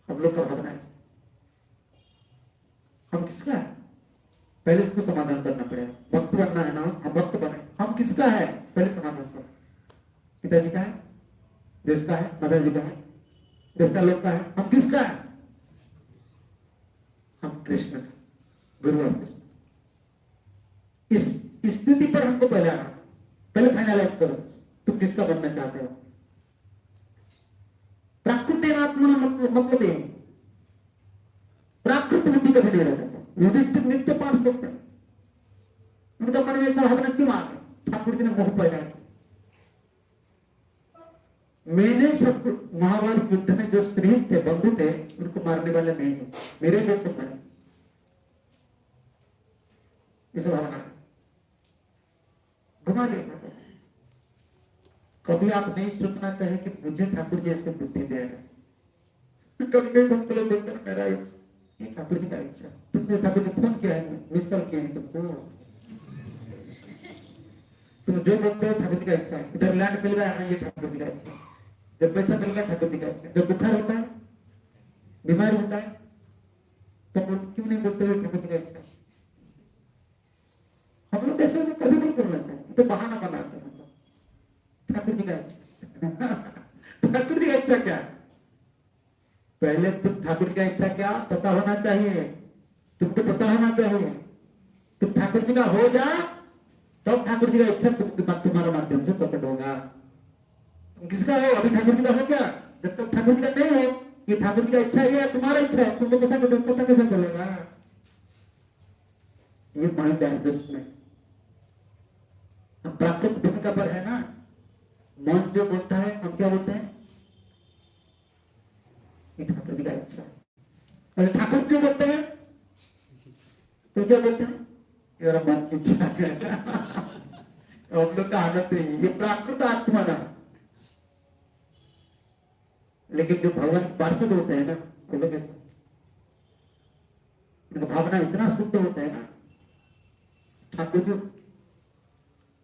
हम लोग का भावना है, हम किसका है, पहले इसको समाधान करना पड़ेगा। भक्त बनना है ना, हम भक्त बने, हम किसका है पहले समाधान करो। पिताजी का है, देश का है, माता जी का है, देवता लोग का है, हम किसका है? हम कृष्ण का, गुरु और कृष्ण। इस स्थिति पर हमको पहले आना, पहले फाइनलाइज करो तुम किसका बनना चाहते हो। आत्मा मतलब ये प्राकृत बुद्धि कभी नहीं रहना चाहिए। युधिष्ठिर नित्य पाठ सकते हैं, उनका मन में ऐसा भावना क्यों आ गया? ठाकुर जी ने मोह पैदा किया। मैंने सब महाभारत युद्ध में जो शहीद थे, बंधु थे, उनको मारने वाले नहीं है, मेरे लिए सब बने इस भावना घुमा लेना। कभी आप नहीं सोचना चाहिए कि मुझे ठाकुर जी ऐसे बुद्धि देगा। कभी कभी भक्त लोग बोलते हैं, कह रहा है ये ठाकुर जी का इच्छा, तुमने ठाकुर जी फोन किया है, मिस कॉल किया है तुमको, तुम जो बोलते हो ठाकुर जी का इच्छा है, इधर लैंड मिल रहा है ये ठाकुर जी का इच्छा है, जब पैसा मिल रहा है ठाकुर जी का इच्छा है, जब बुखार होता है, बीमार होता है, तो क्यों नहीं बोलते हुए ठाकुर जी का इच्छा है? हम लोग ऐसे में कभी नहीं बोलना चाहिए, तो बहाना बनाते हैं ठाकुर जी का इच्छा। ठाकुर जी का इच्छा क्या? पहले तुम ठाकुर जी का इच्छा क्या पता होना चाहिए, तुमको पता होना चाहिए। तुम ठाकुर जी का हो जा तब ठाकुर जी का इच्छा तुम्हारा माध्यम से प्रकट होगा। किसका हो? अभी ठाकुर जी का हो क्या? जब तक ठाकुर जी का नहीं हो, ये ठाकुर जी का इच्छा है, तुम्हारा इच्छा है, तुमको पता कैसे चलेगा? ये माइंड एडजस्टमेंट प्राकृतिक भूमिका पर है ना। मन जो बोलता है, हम क्या बोलते हैं? ये ठाकुर जी का इच्छा है। और ठाकुर जो बोलते हैं तो क्या बोलते हैं? ये मन की इच्छा है। हम लोग का आदत है, ये प्राकृत आत्मा ना। लेकिन जो भगवान पार्षद होते हैं ना, वो लोग ऐसा, उनका भावना इतना शुद्ध होता है ना, ठाकुर जी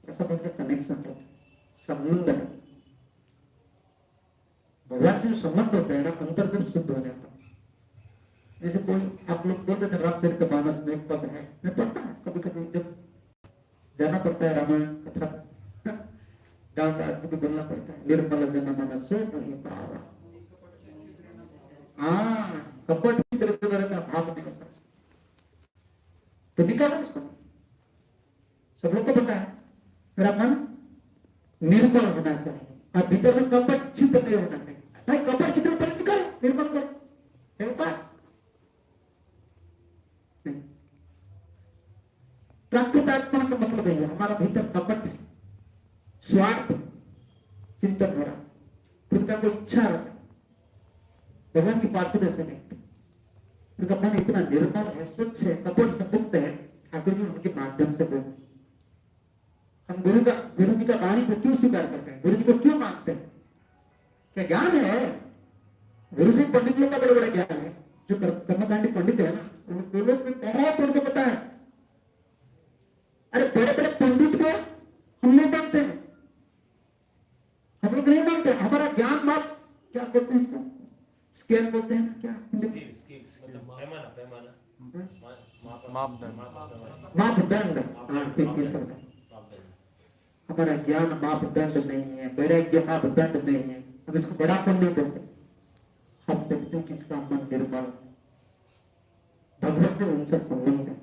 ऐसा उनका कनेक्शन होता है, संबंध है। भगवान से जो संबंध होता है ना, अंतर जब शुद्ध हो जाता है। जैसे कोई आप लोग बोलते थे रामचरितमानस में एक पद है, मैं पढ़ता हूँ कभी कभी, जब जाना पड़ता है रामायण कथा, गांव का आदमी को बोलना पड़ता है, निर्मल जन मन सो वही पावा। हाँ, कपट की तरफ रहता, भाव नहीं होता, तो निकालो उसको। सब लोग को पता है मेरा मन निर्मल होना चाहिए, और भीतर में कपट छिद्र नहीं होना चाहिए। भाई कपट छिद्र पर निकाल, निर्मल कर, उपाय नहीं। प्राकृत आत्मा का मतलब है हमारा भीतर कपट है, स्वार्थ चिंतन हो रहा, खुद का कोई इच्छा रहा। भगवान की पार्षद ऐसे नहीं, उनका मन इतना निर्मल है, स्वच्छ है, कपट से मुक्त है, ठाकुर जी उनके माध्यम से बोलते। हम गुरु जी का वाणी को क्यों स्वीकार करते हैं? गुरु जी को क्यों मानते हैं? क्या ज्ञान है? गुरु जी पंडित लोग का बड़ा बड़ा ज्ञान है, जो कर्मकांडी पंडित है ना, उन लोग में बहुत उनको पता है। अरे बड़े बड़े पंडित को हम नहीं मानते हैं, हम लोग नहीं मानते। हमारा ज्ञान माप क्या बोलते हैं इसको? स्केल बोलते हैं क्या? मापदंड। हमारा ज्ञान मापदंड नहीं है, वैराग्य मापदंड नहीं है, हम इसको बड़ापन नहीं बोलते। हम देखते हैं किसका मन निर्मल, भगवत से उनसे संबंध है,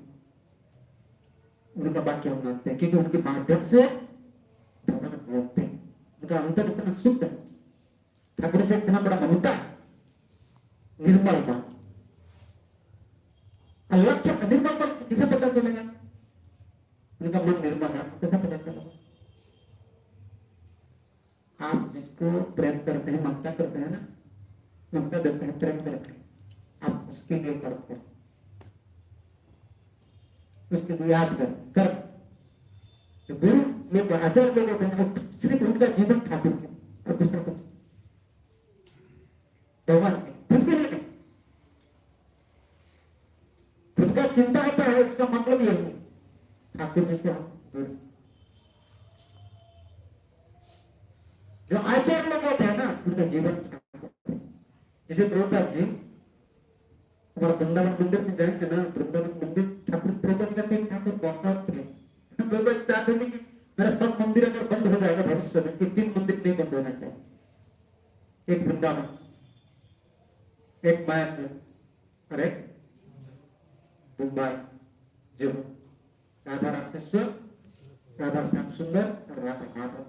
उनका वाक्य हम मानते हैं, क्योंकि उनके माध्यम से भगवान बोलते हैं। उनका अंतर इतना शुद्ध है, ठाकुर से इतना बड़ा ममता है, निर्मल मन। लक्ष्य निर्मल मन किसे पता चलेगा? उनका मन निर्मल है, कैसा पता चलेगा? आप जिसको प्रेम करते हैं, ममता करते हैं ना, ममता देते हैं, प्रेम करते हैं, आप उसके लिए करते हैं, उसके लिए याद कर जो गुरु लोग आचार्य लोग होते हैं, वो सिर्फ उनका जीवन ठाकुर के और दूसरा कुछ भगवान के, खुद के लिए नहीं। खुद का चिंता होता है, इसका मतलब यही है ठाकुर जी से हम दूर। जो आचार्य लोग होते हैं ना, उनका जीवन ठाकुर। जैसे प्रभुपाद जी हमारा वृंदावन मंदिर में जाएंगे ना, वृंदावन मंदिर ठाकुर प्रभुपाद जी कहते हैं ठाकुर बहुत प्रिय। प्रभुपाद जी चाहते थे कि मेरा सब मंदिर अगर बंद हो जाएगा भविष्य में, कि 3 मंदिर नहीं बंद होना चाहिए, एक वृंदावन, एक मायापुर और एक मुंबई, जो राधा रासेश्वर, राधा श्याम सुंदर और राधा माधव।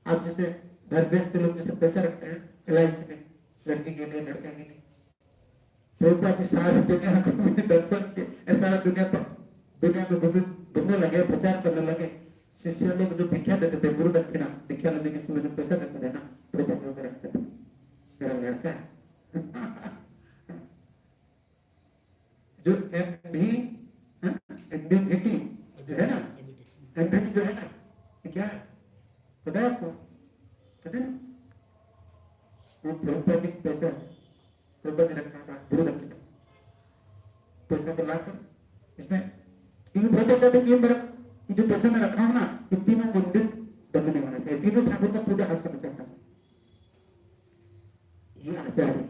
आप जैसे घर बेचते लोग जैसे पैसा रखते हैं LIC में, लड़की के लिए, लड़का के लिए। प्रभुपाद जी सारी दुनिया को दर्शन के सारा दुनिया में घूमने लगे, प्रचार करने लगे। शिष्य लोग जो भिक्षा देते थे, गुरु दक्षिणा दीक्षा लेने के समय जो पैसा देते थे ना, प्रभुपाद जी रखते थे, मेरा लड़का है। जो एमबीटी जो है ना, एमबीटी जो है ना, ये क्या है पता है आपको? पता है? वो प्रभुपाद जी पैसा से प्रभुपाद जी रखा था गुरु दक्षिणा, पैसा को लाकर इसमें, क्योंकि प्रभुपाद चाहते कि मेरा जो पैसा मैं रखा हूं ना, ये तीनों मंदिर बनने होना चाहिए, तीनों ठाकुर का पूजा हर समय चलना चाहिए। ये आचार है।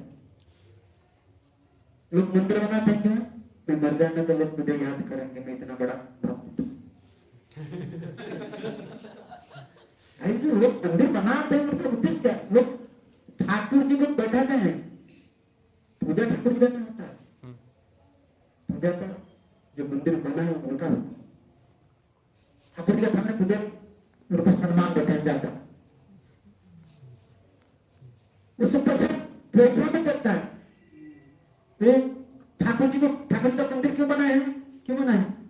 लोग मंदिर बनाते हैं क्यों? मैं मर जाने तो लोग मुझे याद करेंगे, मैं इतना बड़ा भक्त। जो लोग मंदिर बनाते हैं उनका उद्देश्य क्या? लोग ठाकुर जी को बैठाते हैं, पूजा ठाकुर जी का नहीं होता है, पूजा तो जो मंदिर बना है उनका होता है। ठाकुर जी के सामने पूजा उनको सम्मान देते हैं ज्यादा, उससे पैसा में चलता है। ठाकुर जी का मंदिर क्यों बनाए हैं? क्यों बनाए हैं?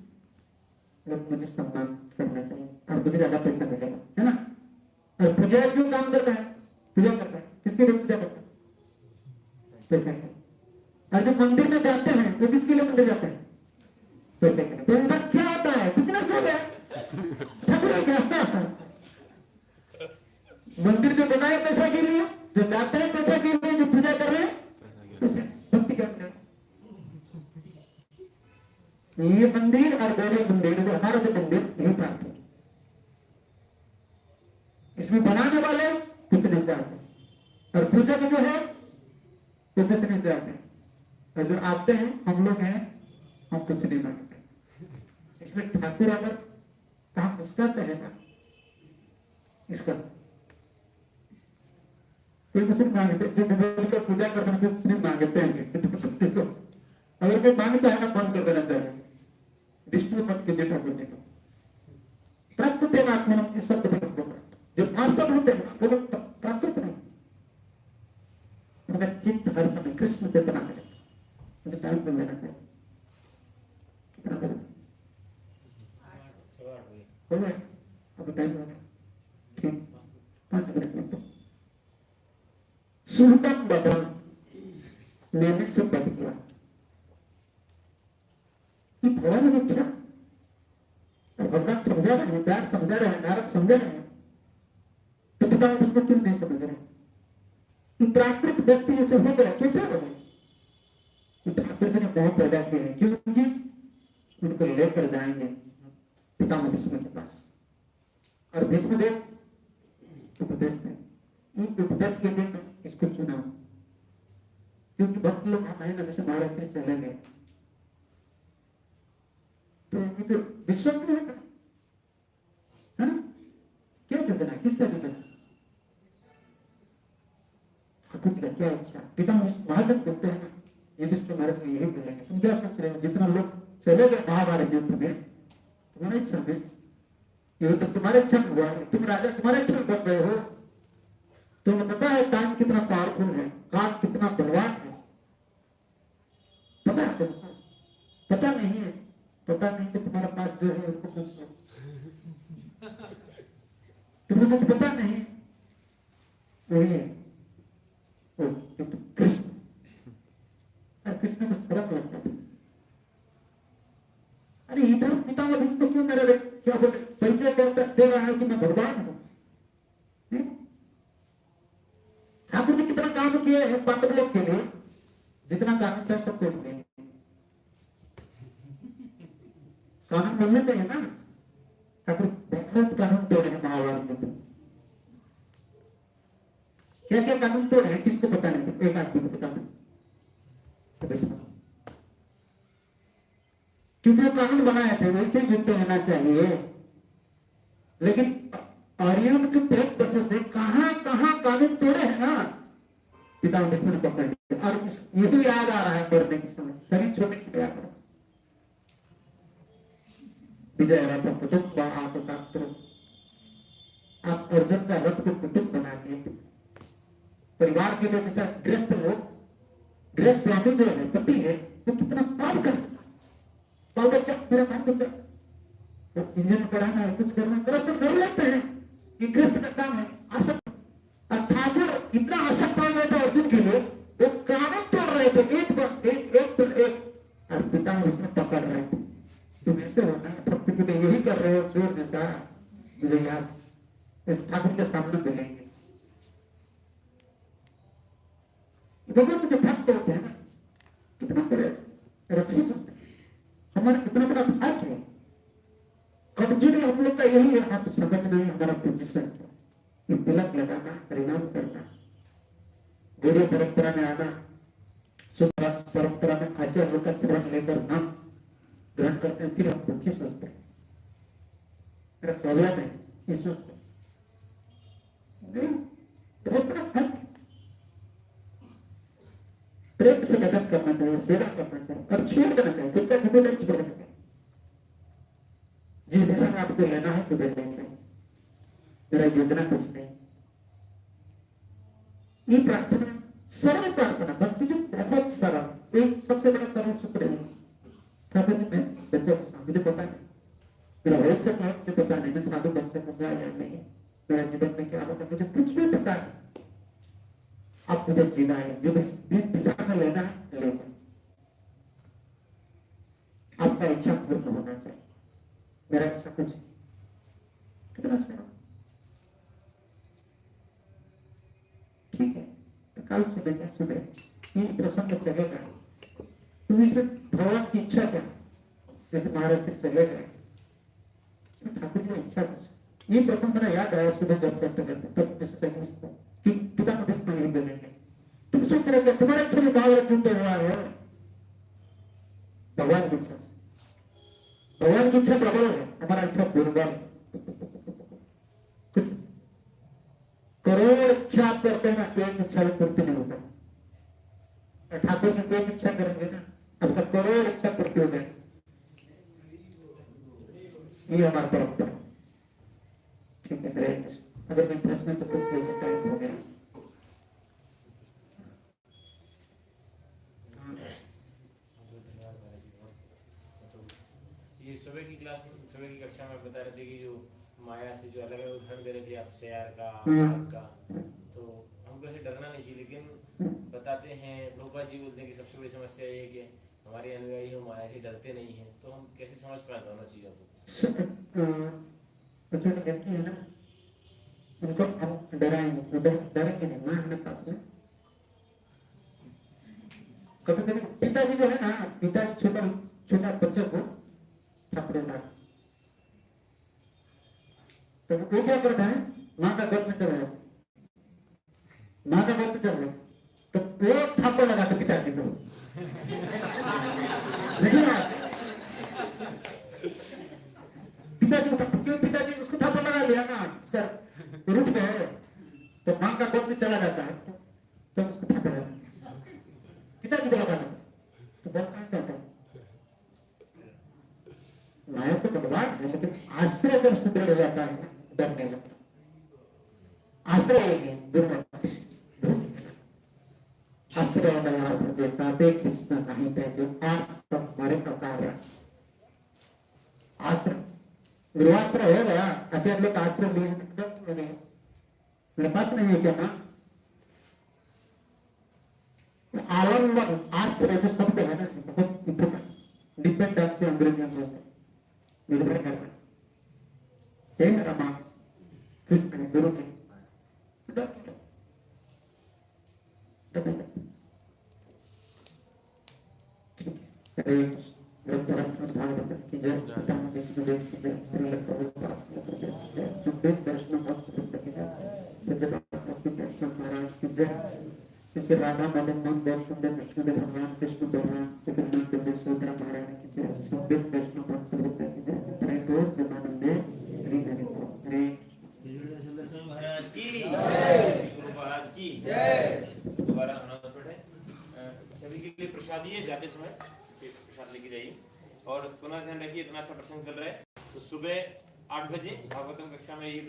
लोग मुझे सम्मान करना चाहिए और मुझे ज्यादा पैसा मिलेगा, है ना? और पुजारी क्यों काम करता है? पूजा करता है, किसके लिए पूजा करता है? पैसा के। और जो मंदिर में जाते हैं वो किसके लिए मंदिर जाते हैं? पैसे के लिए। तो उधर क्या होता है? बिजनेस हो गया ठाकुर का। मंदिर जो बनाए पैसा के लिए, जो जाते हैं पैसा के लिए, जो पूजा कर रहे हैं भक्ति करते हैं। ये मंदिर और गौरी मंदिर, जो हमारा जो मंदिर, यही प्रार्थना, इसमें बनाने वाले कुछ नहीं चाहते और पूजा के जो है वो कुछ नहीं चाहते, और जो आते हैं हम लोग हैं, हम कुछ नहीं मांगते। इसमें ठाकुर अगर कहा मुस्काते है ना, इसका कोई कुछ नहीं मांगते, जो भगवान का पूजा करते हैं कुछ नहीं मांगते हैं। अगर कोई मांगता है ना, बंद कर देना चाहिए, डिस्ट्रीब्यूट मत कीजिए ठाकुर जी को। प्राकृत आत्मा इस सब जो पार्षद होते हैं वो लोग प्राकृत नहीं, उनका चित्त हर समय कृष्ण चेतना करे। मुझे टाइम मिल देना चाहिए, कितना बोला? हो गया? अब टाइम हो गया, ठीक, 5 मिनट में। सुहृदम बदन, मैंने सुबद किया, ये भगवान की इच्छा। और भगवान समझा रहे हैं, व्यास समझा रहे हैं, नारद समझा रहे हैं, तो पिता उसको क्यों नहीं समझ रहे? प्राकृत व्यक्ति जैसे हो गया, कैसे हो गया? ठाकुर जी ने मोह पैदा किए हैं, क्योंकि उनको लेकर जाएंगे पितामह भीष्म के पास, और भीष्मदेव उपदेश दें। उपदेश के लिए इसको चुना, क्योंकि भक्त लोग हम है ना, जैसे महाराज से चले गए तो ये तो विश्वास नहीं होता है ना? क्या योजना है? किसका योजना? ठाकुर जी का क्या इच्छा? पिता महाजन बोलते हैं ना, ये दुष्ट महाराज को यही बोलेंगे, तुम क्या सोच रहे हो? जितना लोग चले गए महाभारत युद्ध में, तुम्हारी इच्छा में युद्ध, तुम्हारे इच्छा में हुआ, तुम राजा तुम्हारे इच्छा में बन गए हो। तुम्हें पता है कान कितना पावरफुल है, कान कितना बलवान है? पता है तुमको? पता नहीं है? पता नहीं तो तुम्हारे पास जो है उनको पूछ लो। तुम्हें कुछ पता नहीं, वही है वो कृष्ण। और कृष्ण को शर्म लगता था, अरे इधर पितामह भीष्म क्यों मेरा क्या बोले परिचय दे रहा है कि मैं भगवान हूं? ठाकुर जी कितना काम किए हैं पांडव लोग के लिए, जितना कानून था सब तोड़ देंगे। कानून मिलना चाहिए ना, ठाकुर बहुत कानून तोड़े हैं महाभारत में। क्या क्या कानून तोड़े हैं किसको पता नहीं? एक आदमी को पता नहीं, क्योंकि वो कानून बनाए थे वैसे युद्ध होना चाहिए। लेकिन अर्जुन के पेट बसे से कहां कहां कानून तोड़े हैं ना, पितामह भीष्म ने पकड़ लिया। और यही याद आ रहा है मरने के समय, शरीर छोड़ने से याद आ रहा है। विजय रथ कुटुंब आप अर्जुन का रथ को कुटुंब बना दिए, परिवार अकेले जैसा गृहस्थ लोग, गृहस्थ स्वामी जो है, पति है, वो कितना पाप करता है। बाल बच्चा, मेरा बाल बच्चा इंजन में पढ़ाना है, कुछ करना, करप्शन कर लेते हैं, ये गृहस्थ का काम है। आसक्त, और ठाकुर इतना आसक्त हो गए थे अर्जुन के लिए, वो कानून तोड़ रहे थे, एक पर एक, और पिता उसमें पकड़ रहे थे। तुम ऐसे हो ना, भक्ति के लिए यही कर रहे हो, चोर जैसा, मुझे याद इस ठाकुर के सामने मिलेंगे। भगवान के जो भक्त होते हैं ना, कितना बड़े रसिक होते हैं, हमारा कितना बड़ा भाग्य है। कमजोरी हम लोग का यही है, आप समझ नहीं हमारा पोजीशन क्या, ये तिलक लगाना, परिणाम करना, गौड़ीय परंपरा में आना, शुद्ध परंपरा में आचार्य का श्रवण लेकर नाम ग्रहण करते हैं, फिर हम दुखी सोचते हैं, मेरा प्रॉब्लम है, ये सोचते हैं। नहीं, बहुत बड़ा फर्क है। प्रेम से मदद करना चाहिए, सेवा करना चाहिए, और छोड़ देना चाहिए, खुद का जिम्मेदारी छोड़ देना चाहिए। जिस दिशा में आपको लेना है मुझे लेना चाहिए, मेरा योजना कुछ नहीं। ये प्रार्थना, सरल प्रार्थना, भक्ति जो बहुत सरल, एक सबसे बड़ा सरल सूत्र है। ठाकुर जी, मैं बच्चे के साथ, मुझे पता नहीं मेरा भविष्य क्या है, मुझे पता नहीं, मैं साधु बन सकूंगा या नहीं, मेरा जीवन में क्या होगा, मुझे कुछ भी पता नहीं। आप मुझे जीना है, जो जिस दिशा में लेना है ले जाए, आपका इच्छा पूर्ण होना चाहिए, मेरा इच्छा कुछ नहीं। कितना सरल, ठीक है। तो कल सुबह क्या, सुबह ये प्रसंग चलेगा, तो इसमें भगवान की इच्छा क्या, जैसे महाराज से चले गए, इसमें ठाकुर जी की इच्छा कुछ, ये प्रसंग मेरा याद आया सुबह जब करते करते, तब मैं सोचा इसको कि पिता को इसमें यही बोलेंगे, तुम सोच रहे थे तुम्हारा इच्छा में भाव टूटे हुआ है, भगवान की इच्छा से, भगवान की इच्छा प्रबल है, हमारा इच्छा दुर्बल, कुछ करोड़ इच्छा करते हैं ना, एक इच्छा भी पूर्ति नहीं होता। ठाकुर जी एक इच्छा करेंगे ना, आपका करोड़ इच्छा पूर्ति हो जाएगी। ये हमारा परंपरा, ठीक है। अगर मैं प्रश्न तो पूछ लेंगे, टाइम हो गया। ये सुबह की क्लास, सुबह की कक्षा में बता रहे थे कि जो माया से जो अलग अलग उदाहरण दे रहे थे आप, शेयर का, का, तो हमको ऐसे डरना नहीं चाहिए, लेकिन बताते हैं प्रभुपाद जी बोलते हैं कि सबसे बड़ी समस्या ये है कि हमारे अनुयायी हम माया से डरते नहीं हैं, तो हम कैसे समझ पाए दोनों चीजों को। कुछ व्यक्ति है ना, उनको हम डराएंगे, डरेंगे नहीं, माँ हमारे पास में। कभी कभी पिताजी जो है ना, पिताजी छोटा छोटा बच्चे को थप्पड़ मारते, तो वो क्या करता है, माँ का गोद में चला जाता, माँ का गोद में चला जाता, तो वो थप्पड़ लगाते पिताजी को। लेकिन पिताजी को क्यों, पिताजी उसको थप्पड़ लगा लिया ना, उसका रुक गए, तो माँ का गोद में चला जाता है, तो उसको थप्पड़ लगा, पिताजी को लगा, तो बल कहां से आता है? माया तो बलवान है, लेकिन आश्रय जब सुदृढ़ हो जाता है, डर नहीं लगता। आश्रय है दुर्बल, आश्रय दया भजे ताते कृष्ण नहीं तेजे, आश्रय हमारे प्रकार है। आश्रय गुरुआश्रय हो गया, आचार्य लोग आश्रय लिए, मेरे पास नहीं है क्या ना, आलम्बन, आश्रय जो शब्द है ना, बहुत इंपॉर्टेंट, डिपेंडेंट से अंग्रेजी में बोलते हैं, निर्भर करना, हे मेरा माँ कृष्ण है, गुरु है, हरे कृष्ण भागवत की जय, विष्णुदेव की जय, श्रील प्रभुपाद की जय, सुखदेव दर्शन भक्त की जय, कृष्ण महाराज की जय, शिष्य राधा मदन मोहन दर्शन देव विष्णुदेव भगवान कृष्ण भगवान जगन्नाथ देव सुभद्रा महारानी की जय, सुखदेव दर्शन भक्त की जय, हरे गौर प्रेमानंदे, हरि हरि बोल, हरे महाराज की जय, प्रभुपाद की जय। दोबारा अनाउंसमेंट है, सभी के लिए प्रसादी है, जाते समय प्रसाद लेके जाइए, और पुनः ध्यान रखिए, इतना अच्छा प्रसंग चल रहा है, तो सुबह 8 बजे भागवतम कक्षा में ये